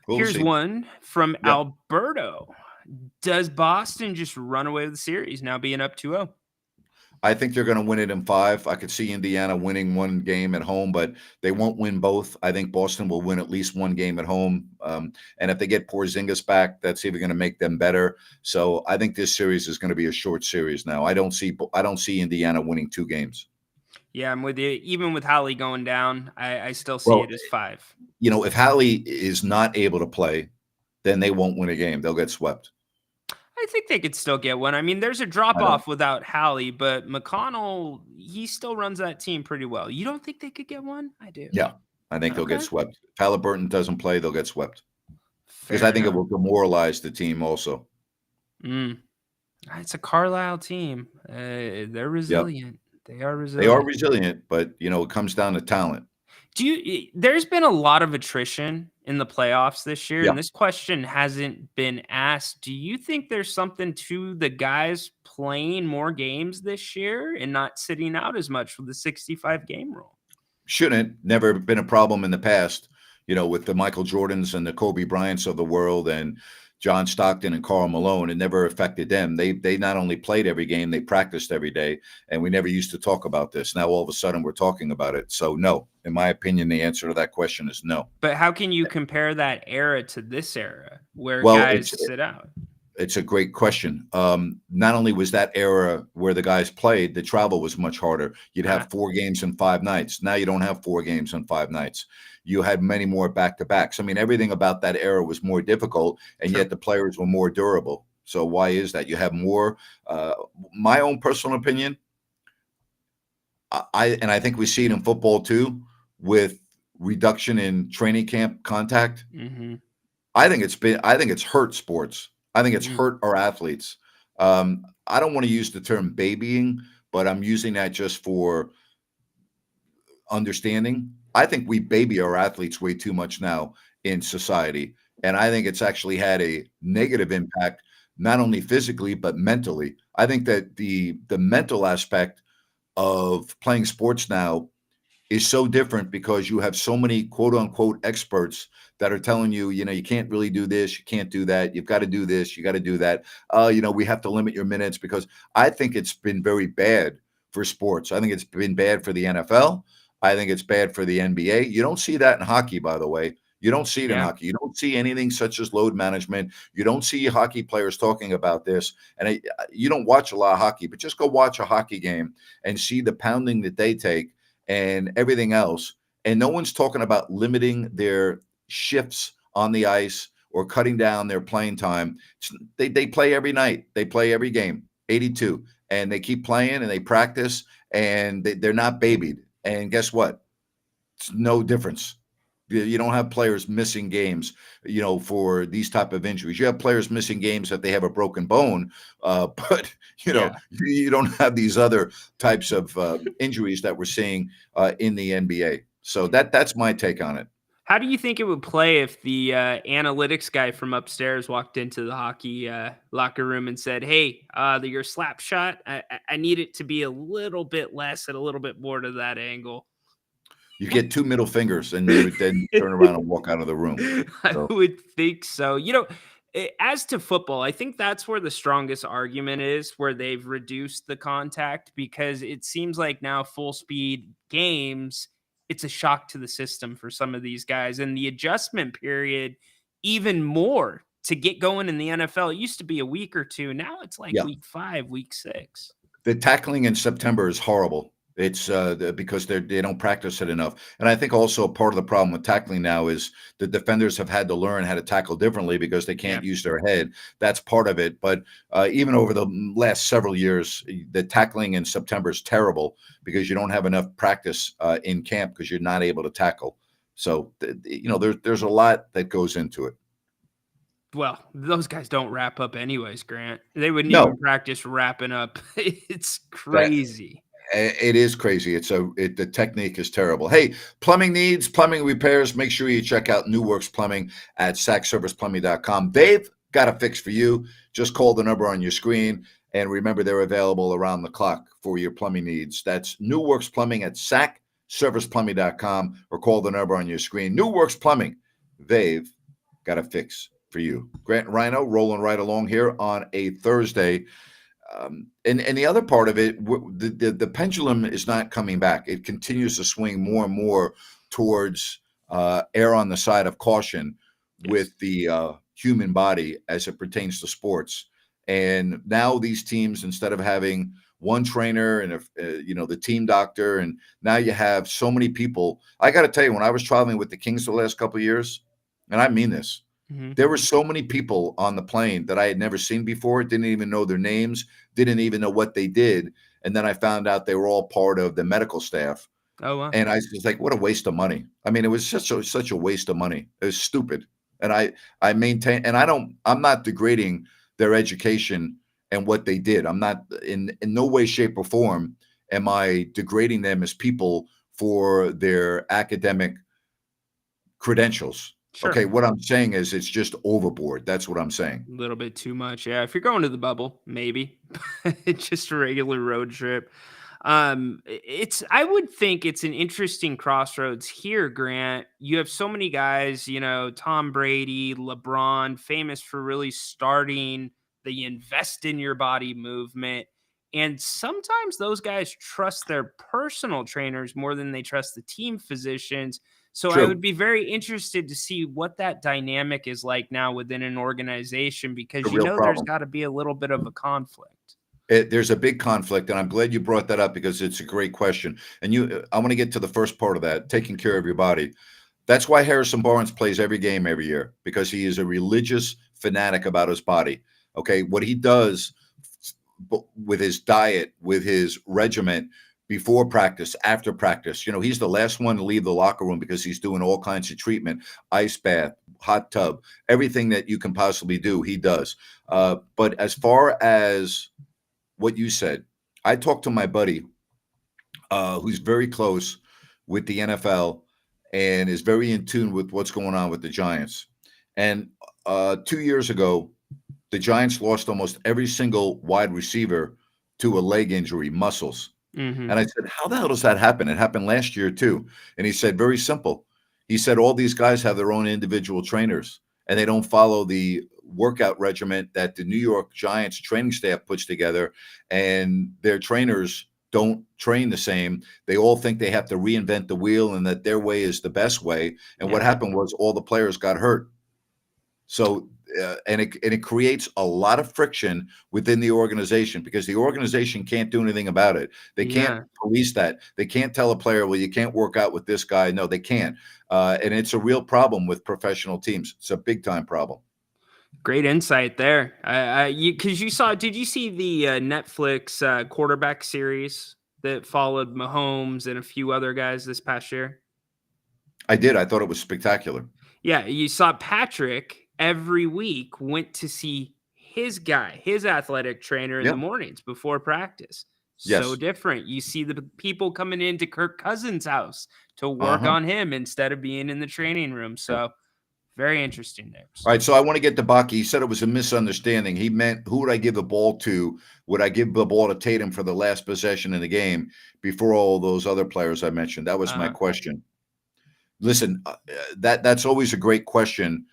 S2: Here's one from Alberto. Does Boston just run away with the series now being up 2-0?
S1: I think they're going to win it in 5. I could see Indiana winning one game at home, but they won't win both. I think Boston will win at least one game at home. And if they get Porzingis back, that's even going to make them better. So I think this series is going to be a short series now. I don't see Indiana winning 2 games.
S2: Yeah, I'm with you. Even with Hallie going down, I still see it as 5.
S1: If Hallie is not able to play, then they won't win a game. They'll get swept.
S2: I think they could still get one. I mean, there's a drop-off without Hallie, but McConnell, he still runs that team pretty well. You don't think they could get one? I do.
S1: Yeah, I think they'll get swept. If Halliburton doesn't play, they'll get swept. Because
S2: Fair
S1: I think
S2: enough.
S1: it will demoralize the team also.
S2: It's a Carlisle team. They're resilient. They are resilient.
S1: They are resilient, but, it comes down to talent.
S2: There's been a lot of attrition in the playoffs this year,
S1: Yeah.
S2: and this question hasn't been asked. Do you think there's something to the guys playing more games this year and not sitting out as much with the 65-game rule?
S1: Shouldn't. Never been a problem in the past, with the Michael Jordans and the Kobe Bryants of the world and John Stockton and Karl Malone. It never affected them. They not only played every game, they practiced every day, and we never used to talk about this. Now, all of a sudden, we're talking about it. So, no. In my opinion, the answer to that question is no.
S2: But how can you compare that era to this era where guys sit out?
S1: It's a great question. Not only was that era where the guys played, the travel was much harder. You'd have 4 games in 5 nights. Now you don't have 4 games in 5 nights. You had many more back-to-backs. I mean, everything about that era was more difficult, and yet the players were more durable. So why is that? You have more. My own personal opinion, I think we see it in football too, with reduction in training camp contact.
S2: Mm-hmm.
S1: I think it's hurt sports. I think it's hurt our athletes. I don't want to use the term babying, but I'm using that just for understanding. I think we baby our athletes way too much now in society. And I think it's actually had a negative impact, not only physically, but mentally. I think that the mental aspect of playing sports now is so different because you have so many quote unquote experts that are telling you, you can't really do this, you can't do that, you've got to do this, you got to do that. We have to limit your minutes because I think it's been very bad for sports. I think it's been bad for the NFL. I think it's bad for the NBA. You don't see that in hockey, by the way. You don't see it in
S2: Yeah.
S1: hockey. You don't see anything such as load management. You don't see hockey players talking about this. And you don't watch a lot of hockey, but just go watch a hockey game and see the pounding that they take and everything else. And no one's talking about limiting their shifts on the ice or cutting down their playing time. They play every night. They play every game, 82. And they keep playing and they practice and they're not babied. And guess what? It's no difference. You don't have players missing games, for these type of injuries. You have players missing games if they have a broken bone, but
S2: Yeah.
S1: you don't have these other types of injuries that we're seeing in the NBA. So that's my take on it.
S2: How do you think it would play if the analytics guy from upstairs walked into the hockey locker room and said, "Hey, your slap shot, I need it to be a little bit less and a little bit more to that angle."
S1: You get two middle fingers, and you would then turn around and walk out of the room.
S2: I
S1: So
S2: would think so. As to football, I think that's where the strongest argument is, where they've reduced the contact because it seems like now full speed games, it's a shock to the system for some of these guys. And the adjustment period, even more to get going in the NFL. It used to be a week or two. Now it's like
S1: yeah,
S2: week 5, week 6.
S1: the tackling in September is horrible. It's because they don't practice it enough. And I think also part of the problem with tackling now is the defenders have had to learn how to tackle differently because they can't use their head. That's part of it. But even over the last several years, the tackling in September is terrible because you don't have enough practice in camp because you're not able to tackle. So, there's a lot that goes into it.
S2: Well, those guys don't wrap up anyways, Grant. They wouldn't
S1: No,
S2: even practice wrapping up. It's
S1: that
S2: crazy.
S1: it is crazy. The technique is terrible. Hey, plumbing needs, plumbing repairs. Make sure you check out New Works Plumbing at sackserviceplumbing.com. They've got a fix for you. Just call the number on your screen. And remember, they're available around the clock for your plumbing needs. That's New Works Plumbing at sackserviceplumbing.com or call the number on your screen. New Works Plumbing. They've got a fix for you. Grant and Ryno rolling right along here on a Thursday. And the other part of it, the pendulum is not coming back. It continues to swing more and more towards err on the side of caution with the human body as it pertains to sports. And now these teams, instead of having one trainer and the team doctor, and now you have so many people. I got to tell you, when I was traveling with the Kings the last couple of years, and I mean this, there were so many people on the plane that I had never seen before, didn't even know their names, didn't even know what they did. And then I found out they were all part of the medical staff.
S2: Oh, wow.
S1: And I was like, what a waste of money. I mean, it was such a waste of money. It was stupid. And I maintain, and I'm not degrading their education and what they did. I'm not in no way, shape, or form am I degrading them as people for their academic credentials.
S2: Sure.
S1: Okay, what I'm saying is it's just overboard. That's what I'm saying.
S2: A little bit too much. Yeah. If you're going to the bubble, maybe. Just a regular road trip. I would think it's an interesting crossroads here, Grant. You have so many guys, Tom Brady, LeBron, famous for really starting the invest in your body movement. And sometimes those guys trust their personal trainers more than they trust the team physicians. So I
S1: True.
S2: would be very interested to see what that dynamic is like now within an organization, because
S1: A real
S2: there's
S1: problem.
S2: got to be a little bit of a conflict.
S1: There's a big conflict, and I'm glad you brought that up because it's a great question. And I want to get to the first part of that, taking care of your body. That's why Harrison Barnes plays every game every year, because he is a religious fanatic about his body. Okay, what he does with his diet, with his regiment, before practice, after practice. He's the last one to leave the locker room because he's doing all kinds of treatment, ice bath, hot tub, everything that you can possibly do, he does. But as far as what you said, I talked to my buddy who's very close with the NFL and is very in tune with what's going on with the Giants. And 2 years ago, the Giants lost almost every single wide receiver to a leg injury, muscles.
S2: Mm-hmm.
S1: And I said, how the hell does that happen? It happened last year too. And he said, very simple. He said, all these guys have their own individual trainers and they don't follow the workout regimen that the New York Giants training staff puts together. And their trainers don't train the same. They all think they have to reinvent the wheel and that their way is the best way. And what happened was all the players got hurt. So, and it creates a lot of friction within the organization because the organization can't do anything about it. They can't police that. They can't tell a player, well, you can't work out with this guy. No, they can't. And it's a real problem with professional teams. It's a big time problem.
S2: Great insight there. Did you see the Netflix quarterback series that followed Mahomes and a few other guys this past year?
S1: I did. I thought it was spectacular.
S2: Yeah, you saw Patrick every week went to see his guy, his athletic trainer in the mornings before practice. So different. You see the people coming into Kirk Cousins' house to work on him instead of being in the training room. So very interesting there.
S1: All right, so I want to get to Baki. He said it was a misunderstanding. He meant, who would I give the ball to? Would I give the ball to Tatum for the last possession in the game before all those other players I mentioned? That was my question. Listen, that's always a great question.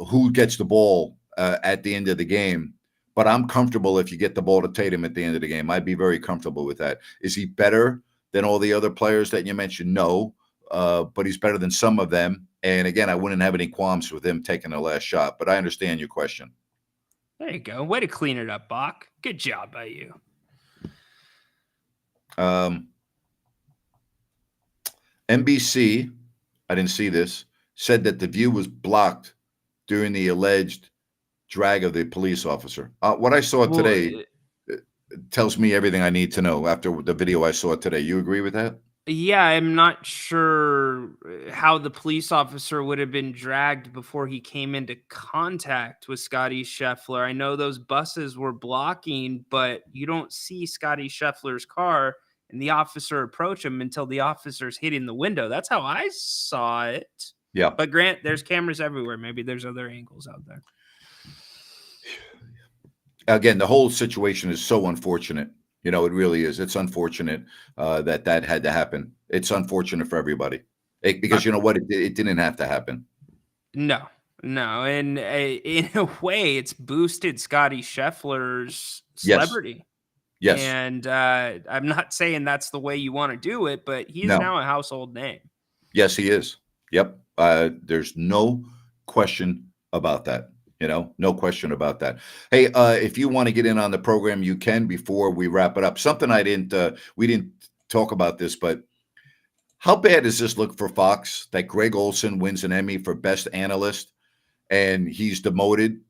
S1: Who gets the ball at the end of the game? But I'm comfortable if you get the ball to Tatum at the end of the game. I'd be very comfortable with that. Is he better than all the other players that you mentioned? No, but he's better than some of them. And again, I wouldn't have any qualms with him taking the last shot. But I understand your question.
S2: There you go. Way to clean it up, Bach. Good job by you.
S1: NBC, I didn't see this, said that the view was blocked during the alleged drag of the police officer. What I saw today tells me everything I need to know after the video I saw today. You agree with that?
S2: Yeah, I'm not sure how the police officer would have been dragged before he came into contact with Scotty Scheffler. I know those buses were blocking, but you don't see Scotty Scheffler's car and the officer approach him until the officer's hitting the window. That's how I saw it.
S1: Yeah.
S2: But Grant, there's cameras everywhere. Maybe there's other angles out there.
S1: Again, the whole situation is so unfortunate. You know, it really is. It's unfortunate that had to happen. It's unfortunate for everybody because you know what? It didn't have to happen.
S2: No. And in a way, it's boosted Scotty Scheffler's celebrity.
S1: Yes.
S2: And I'm not saying that's the way you want to do it, but he's now a household name.
S1: Yes, he is. Yep. There's no question about that. You know, no question about that. Hey, if you want to get in on the program, you can before we wrap it up. Something we didn't talk about this, but how bad does this look for Fox that Greg Olson wins an Emmy for Best Analyst and he's demoted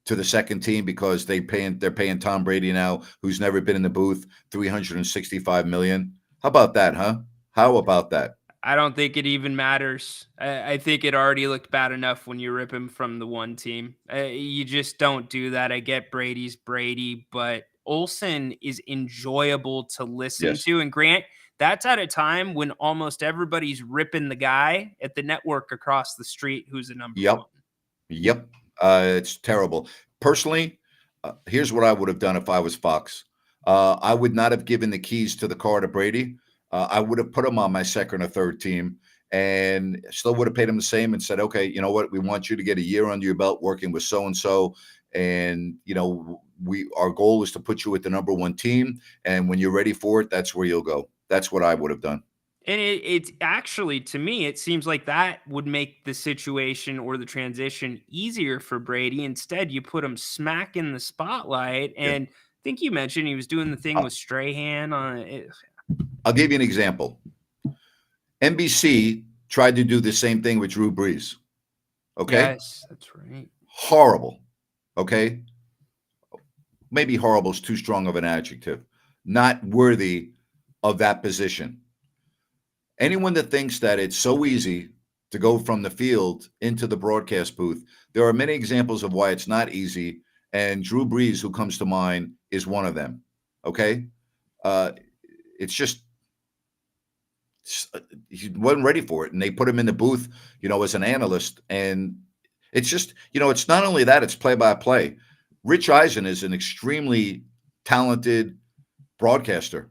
S1: to the second team because they're paying Tom Brady now, who's never been in the booth, $365 million. How about that, huh? How about that?
S2: I don't think it even matters. I think it already looked bad enough when you rip him from the one team. You just don't do that. I get Brady's Brady, but Olsen is enjoyable to listen to. And Grant, that's at a time when almost everybody's ripping the guy at the network across the street who's a number one.
S1: Yep. It's terrible. Personally, here's what I would have done if I was Fox. I would not have given the keys to the car to Brady. I would have put him on my second or third team and still would have paid him the same and said, okay, you know what? We want you to get a year under your belt working with so-and-so. And, you know, our goal is to put you with the number one team. And when you're ready for it, that's where you'll go. That's what I would have done.
S2: And it's actually, to me, it seems like that would make the situation or the transition easier for Brady. Instead, you put him smack in the spotlight. And I think you mentioned he was doing the thing with Strahan on it.
S1: I'll give you an example. NBC tried to do the same thing with Drew Brees. Okay?
S2: Yes, that's right.
S1: Horrible. Okay? Maybe horrible is too strong of an adjective. Not worthy of that position. Anyone that thinks that it's so easy to go from the field into the broadcast booth. There are many examples of why it's not easy, and Drew Brees, who comes to mind, is one of them. Okay, it's just he wasn't ready for it, and they put him in the booth, as an analyst, and it's just, it's not only that, it's play-by-play. Rich Eisen is an extremely talented broadcaster.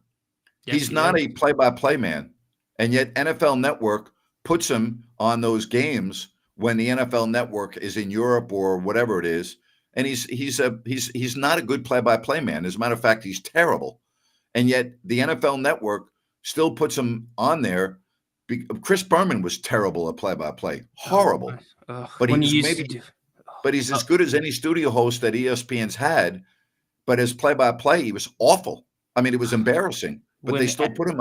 S1: He's not a play-by-play man, and yet NFL Network puts him on those games when the NFL Network is in Europe or whatever it is, and he's not a good play-by-play man. As a matter of fact, he's terrible, and yet the NFL Network still puts him on there. Chris Berman was terrible at play-by-play, horrible, but he's as good as any studio host that ESPN's had. But as play-by-play, he was awful. I mean, it was embarrassing. But they still put him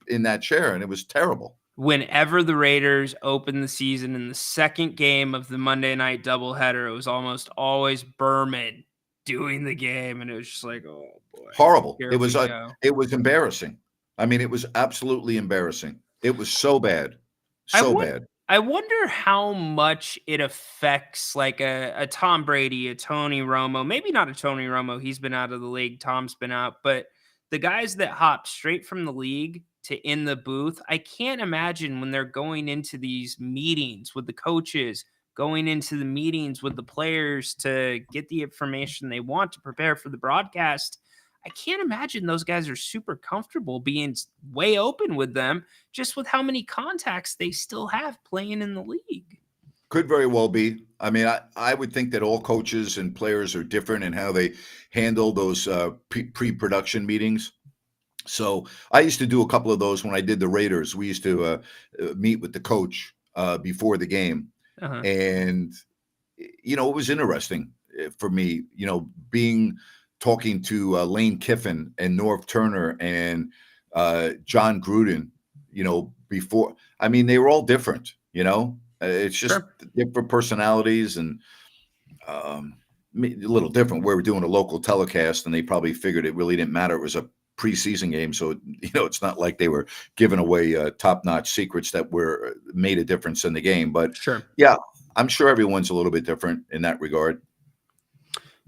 S1: in that chair, and it was terrible.
S2: Whenever the Raiders opened the season in the second game of the Monday night doubleheader, it was almost always Berman doing the game, and it was just like, oh boy,
S1: horrible. It was embarrassing. I mean, it was absolutely embarrassing. It was so bad, bad.
S2: I wonder how much it affects like a Tom Brady, a Tony Romo, maybe not a Tony Romo. He's been out of the league. Tom's been out, but the guys that hop straight from the league to in the booth, I can't imagine when they're going into these meetings with the coaches, going into the meetings with the players to get the information they want to prepare for the broadcast. I can't imagine those guys are super comfortable being way open with them, just with how many contacts they still have playing in the league.
S1: Could very well be. I mean, I would think that all coaches and players are different in how they handle those pre-production meetings. So I used to do a couple of those when I did the Raiders. We used to meet with the coach before the game. And, it was interesting for me, talking to Lane Kiffin and Norv Turner and John Gruden, before. I mean, they were all different, It's just different personalities and a little different. We were doing a local telecast, and they probably figured it really didn't matter. It was a preseason game, so it's not like they were giving away top-notch secrets that made a difference in the game. But yeah, I'm sure everyone's a little bit different in that regard.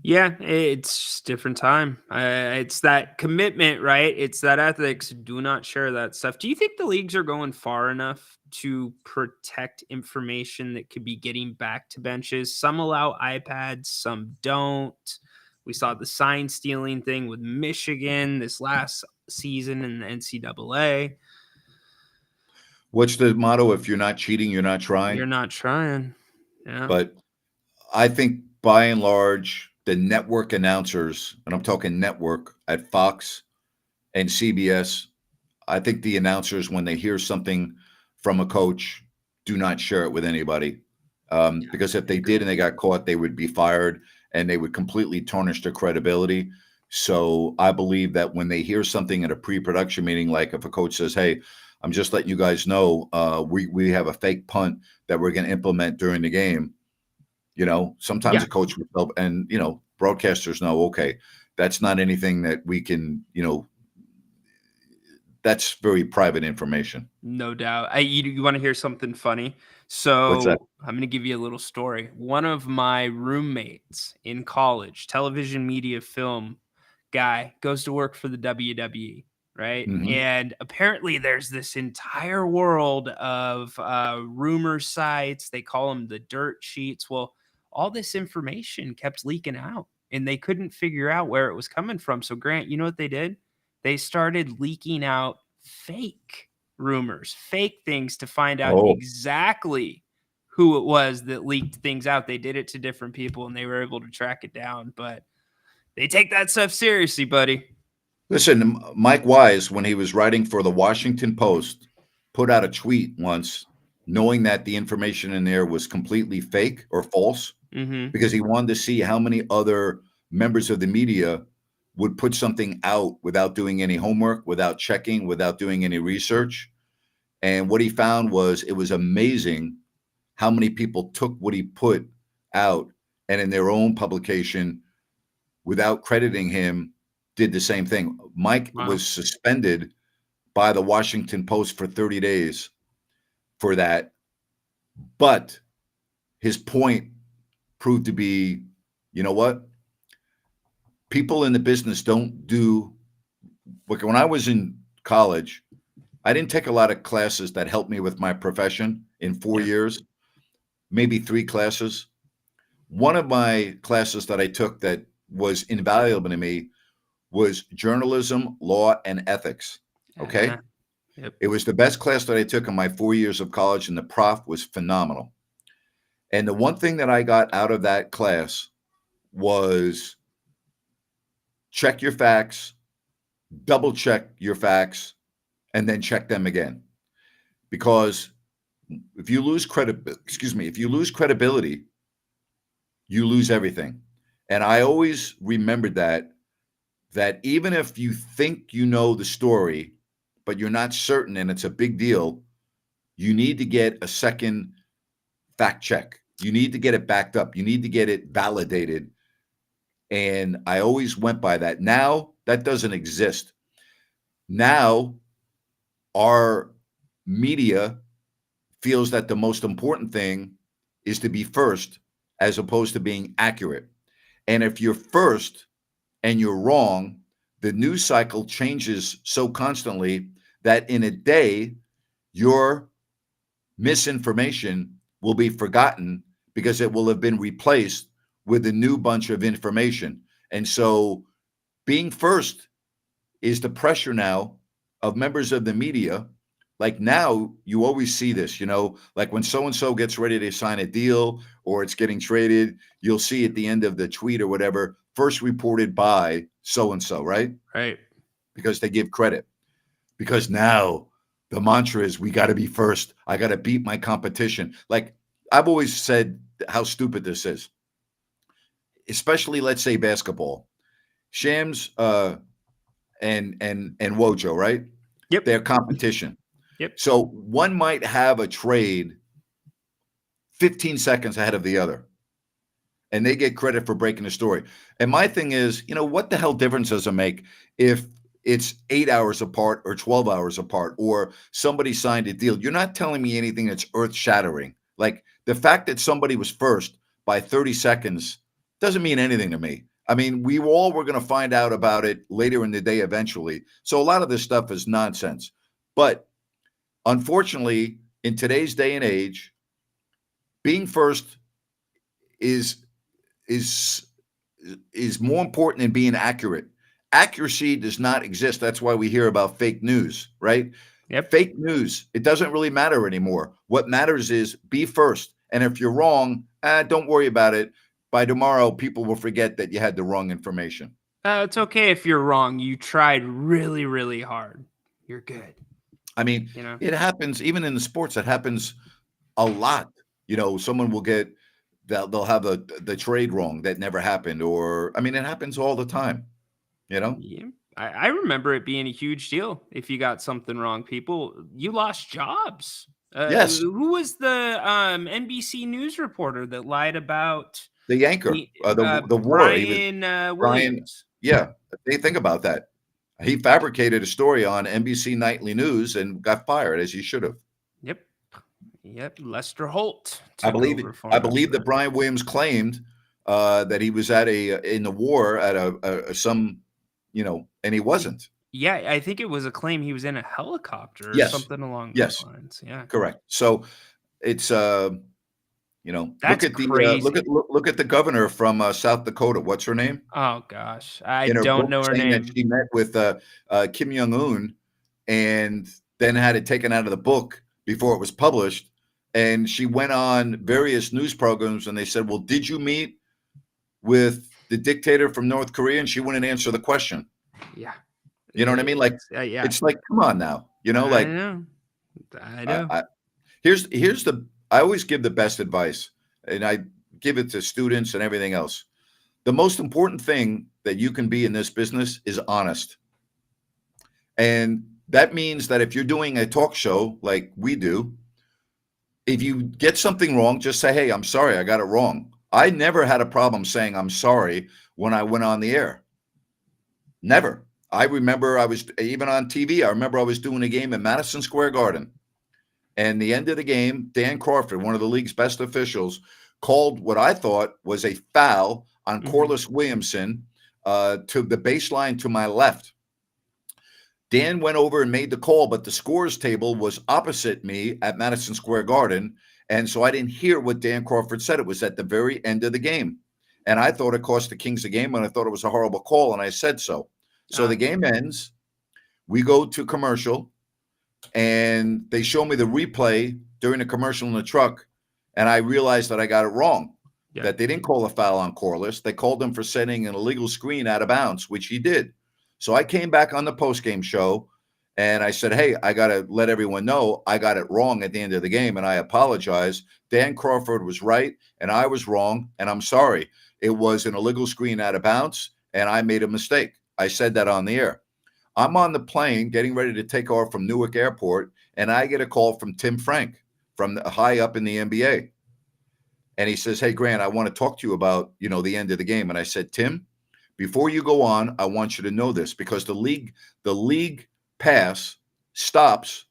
S2: Yeah, it's just different time. It's that commitment, right? It's that ethics. Do not share that stuff. Do you think the leagues are going far enough to protect information that could be getting back to benches? Some allow iPads, some don't. We saw the sign stealing thing with Michigan this last season in the NCAA.
S1: What's the motto? If you're not cheating, you're not trying.
S2: You're not trying. Yeah.
S1: But I think by and large, the network announcers, and I'm talking network at Fox and CBS, I think the announcers, when they hear something from a coach, do not share it with anybody. Because if they did and they got caught, they would be fired and they would completely tarnish their credibility. So I believe that when they hear something at a pre-production meeting, like if a coach says, hey, I'm just letting you guys know, we have a fake punt that we're going to implement during the game. Sometimes a coach would help, and, broadcasters know, okay, that's not anything that we can, that's very private information.
S2: No doubt. You want to hear something funny? So
S1: What's that?
S2: I'm going to give you a little story. One of my roommates in college, television, media, film guy, goes to work for the WWE. Right.
S1: Mhm.
S2: And apparently there's this entire world of rumor sites. They call them the dirt sheets. Well, all this information kept leaking out and they couldn't figure out where it was coming from. So, Grant, you know what they did? They started leaking out fake rumors, fake things to find out exactly who it was that leaked things out. They did it to different people and they were able to track it down. But they take that stuff seriously, buddy.
S1: Listen, Mike Wise, when he was writing for the Washington Post, put out a tweet once, knowing that the information in there was completely fake or false, because he wanted to see how many other members of the media would put something out without doing any homework, without checking, without doing any research. And what he found was it was amazing how many people took what he put out and in their own publication, without crediting him, did the same thing. Mike was suspended by the Washington Post for 30 days for that. But his point proved to be, you know what? People in the business don't do. Look, when I was in college, I didn't take a lot of classes that helped me with my profession in 4 years, maybe 3 classes. One of my classes that I took that was invaluable to me was journalism, law, and ethics. Okay.
S2: Yep.
S1: It was the best class that I took in my 4 years of college, and the prof was phenomenal. And the one thing that I got out of that class was check your facts, double check your facts, and then check them again. Because if you lose credibility, you lose everything. And I always remembered that even if you think you know the story, but you're not certain and it's a big deal, you need to get a second fact check. You need to get it backed up. You need to get it validated. And I always went by that. Now that doesn't exist. Now our media feels that the most important thing is to be first as opposed to being accurate. And if you're first and you're wrong, the news cycle changes so constantly that in a day, your misinformation will be forgotten because it will have been replaced with a new bunch of information. And so being first is the pressure now of members of the media. Like now, you always see this, like when so-and-so gets ready to sign a deal or it's getting traded, you'll see at the end of the tweet or whatever, first reported by so-and-so, right?
S2: Right.
S1: Because they give credit. Because now the mantra is we got to be first. I got to beat my competition. Like I've always said how stupid this is, especially let's say basketball. Shams and Wojo, right?
S2: Yep.
S1: Their competition.
S2: Yep.
S1: So one might have a trade 15 seconds ahead of the other, and they get credit for breaking the story. And my thing is, what the hell difference does it make if it's 8 hours apart or 12 hours apart or somebody signed a deal? You're not telling me anything that's earth-shattering. Like the fact that somebody was first by 30 seconds doesn't mean anything to me. I mean, we all were going to find out about it later in the day eventually. So a lot of this stuff is nonsense. But unfortunately, in today's day and age, being first is more important than being accurate. Accuracy does not exist. That's why we hear about fake news, right?
S2: Yep.
S1: Fake news, it doesn't really matter anymore. What matters is be first. And if you're wrong, don't worry about it. By tomorrow, people will forget that you had the wrong information.
S2: It's okay if you're wrong. You tried really, really hard. You're good.
S1: I mean, it happens even in the sports. It happens a lot. Someone will they'll have the trade wrong that never happened, or it happens all the time.
S2: Yeah, I remember it being a huge deal if you got something wrong. You lost jobs.
S1: Yes.
S2: Who was the NBC news reporter that lied about
S1: the anchor, the war?
S2: Brian Williams.
S1: Yeah, they think about that. He fabricated a story on NBC Nightly News and got fired, as he should have.
S2: Yep. Lester Holt.
S1: I believe that Brian Williams claimed that he was in the war at and he wasn't.
S2: Yeah, I think it was a claim he was in a helicopter or something along those lines. Yeah,
S1: correct. So it's
S2: that's crazy.
S1: Look at the governor from South Dakota. What's her name?
S2: Oh gosh, I don't know her name.
S1: That she met with Kim Jong-un and then had it taken out of the book before it was published. And she went on various news programs and they said, well, did you meet with the dictator from North Korea? And she wouldn't answer the question.
S2: Yeah.
S1: You know what I mean? Like,
S2: yeah.
S1: It's like, come on now,
S2: I know.
S1: I always give the best advice, and I give it to students and everything else. The most important thing that you can be in this business is honest. And that means that if you're doing a talk show like we do, if you get something wrong, just say, hey, I'm sorry, I got it wrong. I never had a problem saying I'm sorry when I went on the air. Never. I remember I was even on TV. I remember I was doing a game in Madison Square Garden, And the end of the game, Dan Crawford, one of the league's best officials, called what I thought was a foul on Corliss Williamson to the baseline to my left. Dan went over and made the call, but the scores table was opposite me at Madison Square Garden. And so I didn't hear what Dan Crawford said. It was at the very end of the game. And I thought it cost the Kings the game, and I thought it was a horrible call, and I said so. So the game ends. We go to commercial, and they show me the replay during the commercial in the truck, and I realized that I got it wrong, that they didn't call a foul on Corliss. They called him for setting an illegal screen out of bounds, which he did. So I came back on the postgame show, and I said, hey, I got to let everyone know I got it wrong at the end of the game, and I apologize. Dan Crawford was right, and I was wrong, and I'm sorry. It was an illegal screen out of bounds, and I made a mistake. I said that on the air. I'm on the plane getting ready to take off from Newark Airport, and I get a call from Tim Frank from high up in the NBA. And he says, hey, Grant, I want to talk to you about, the end of the game. And I said, Tim, before you go on, I want you to know this, because the league pass stops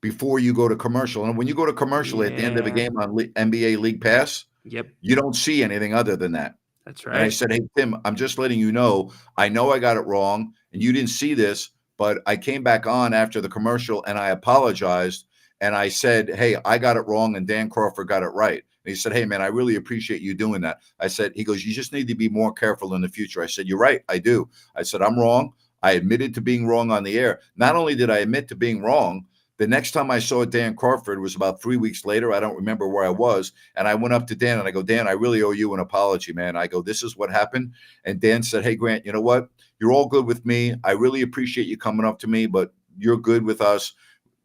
S1: before you go to commercial. And when you go to commercial at the end of the game on NBA League Pass, you don't see anything other than that.
S2: That's right.
S1: And I said, hey, Tim, I'm just letting you know I got it wrong, and you didn't see this, but I came back on after the commercial, and I apologized. And I said, hey, I got it wrong, and Dan Crawford got it right. And he said, hey, man, I really appreciate you doing that. I said, he goes, you just need to be more careful in the future. I said, you're right. I do. I said, I'm wrong. I admitted to being wrong on the air. Not only did I admit to being wrong, the next time I saw Dan Crawford was about 3 weeks later. I don't remember where I was. And I went up to Dan and I go, Dan, I really owe you an apology, man. I go, this is what happened. And Dan said, hey, Grant, you know what? You're all good with me. I really appreciate you coming up to me, but you're good with us.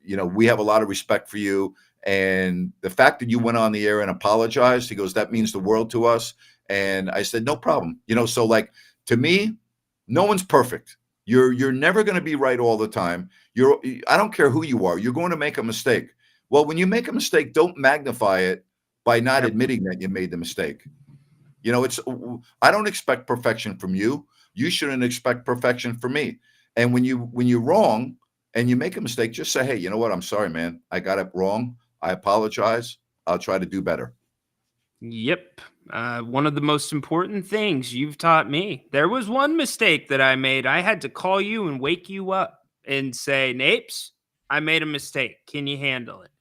S1: We have a lot of respect for you. And the fact that you went on the air and apologized, he goes, that means the world to us. And I said, no problem. So like, to me, no one's perfect. You're never going to be right all the time. I don't care who you are. You're going to make a mistake. Well, when you make a mistake, don't magnify it by not admitting that you made the mistake. I don't expect perfection from you. You shouldn't expect perfection from me. And when you're wrong and you make a mistake, just say, hey, you know what? I'm sorry, man. I got it wrong. I apologize. I'll try to do better.
S2: Yep. One of the most important things you've taught me. There was one mistake that I made. I had to call you and wake you up and say, Napes, I made a mistake. Can you handle it?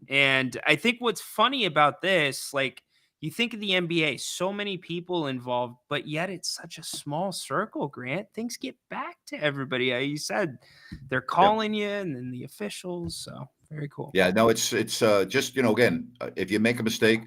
S2: And I think what's funny about this, like, you think of the NBA, so many people involved, but yet it's such a small circle, Grant. Things get back to everybody. You said they're calling you and then the officials. So very cool.
S1: Yeah, no, it's just, again, if you make a mistake,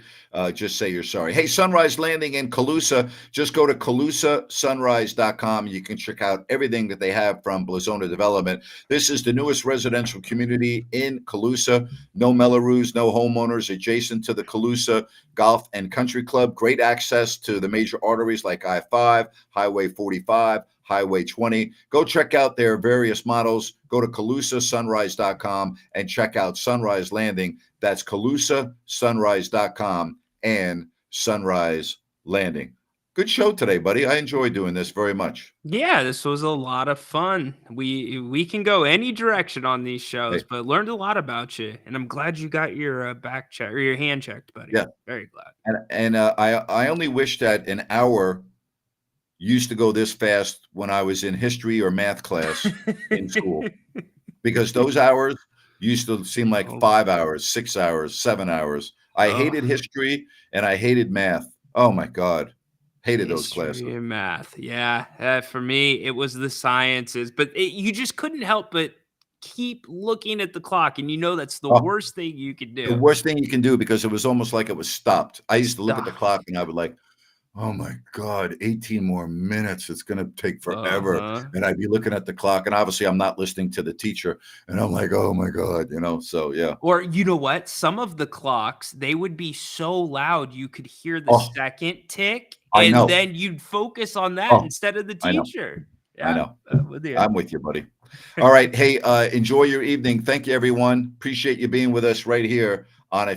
S1: just say you're sorry. Hey, Sunrise Landing in Calusa, just go to CalusaSunrise.com. You can check out everything that they have from Blazona Development. This is the newest residential community in Calusa. No Melrose, no homeowners, adjacent to the Calusa Golf and Country Club. Great access to the major arteries like I-5, Highway 45, Highway 20. Go check out their various models. Go to CalusaSunrise.com and check out Sunrise Landing. That's CalusaSunrise.com and Sunrise Landing. Good show today, buddy. I enjoy doing this very much.
S2: Yeah, this was a lot of fun. We can go any direction on these shows, but learned a lot about you. And I'm glad you got your back check or your hand checked, buddy.
S1: Yeah,
S2: very glad.
S1: And I only wish that an hour used to go this fast when I was in history or math class in school, because those hours used to seem like 5 hours, 6 hours, 7 hours. I hated history and I hated math. Oh my God. Hated those classes.
S2: History and math. Yeah. For me, it was the sciences, but you just couldn't help but keep looking at the clock. And that's the worst thing you could do.
S1: The worst thing you can do, because it was almost like it was stopped. I used to look at the clock and I would like, oh my God, 18 more minutes. It's going to take forever. And I'd be looking at the clock, and obviously I'm not listening to the teacher. And I'm like, oh my God, so yeah.
S2: Or you know what? Some of the clocks, they would be so loud you could hear the second tick. And then you'd focus on that instead of the teacher.
S1: I know. I'm with you, buddy. All right. Hey, enjoy your evening. Thank you, everyone. Appreciate you being with us right here on a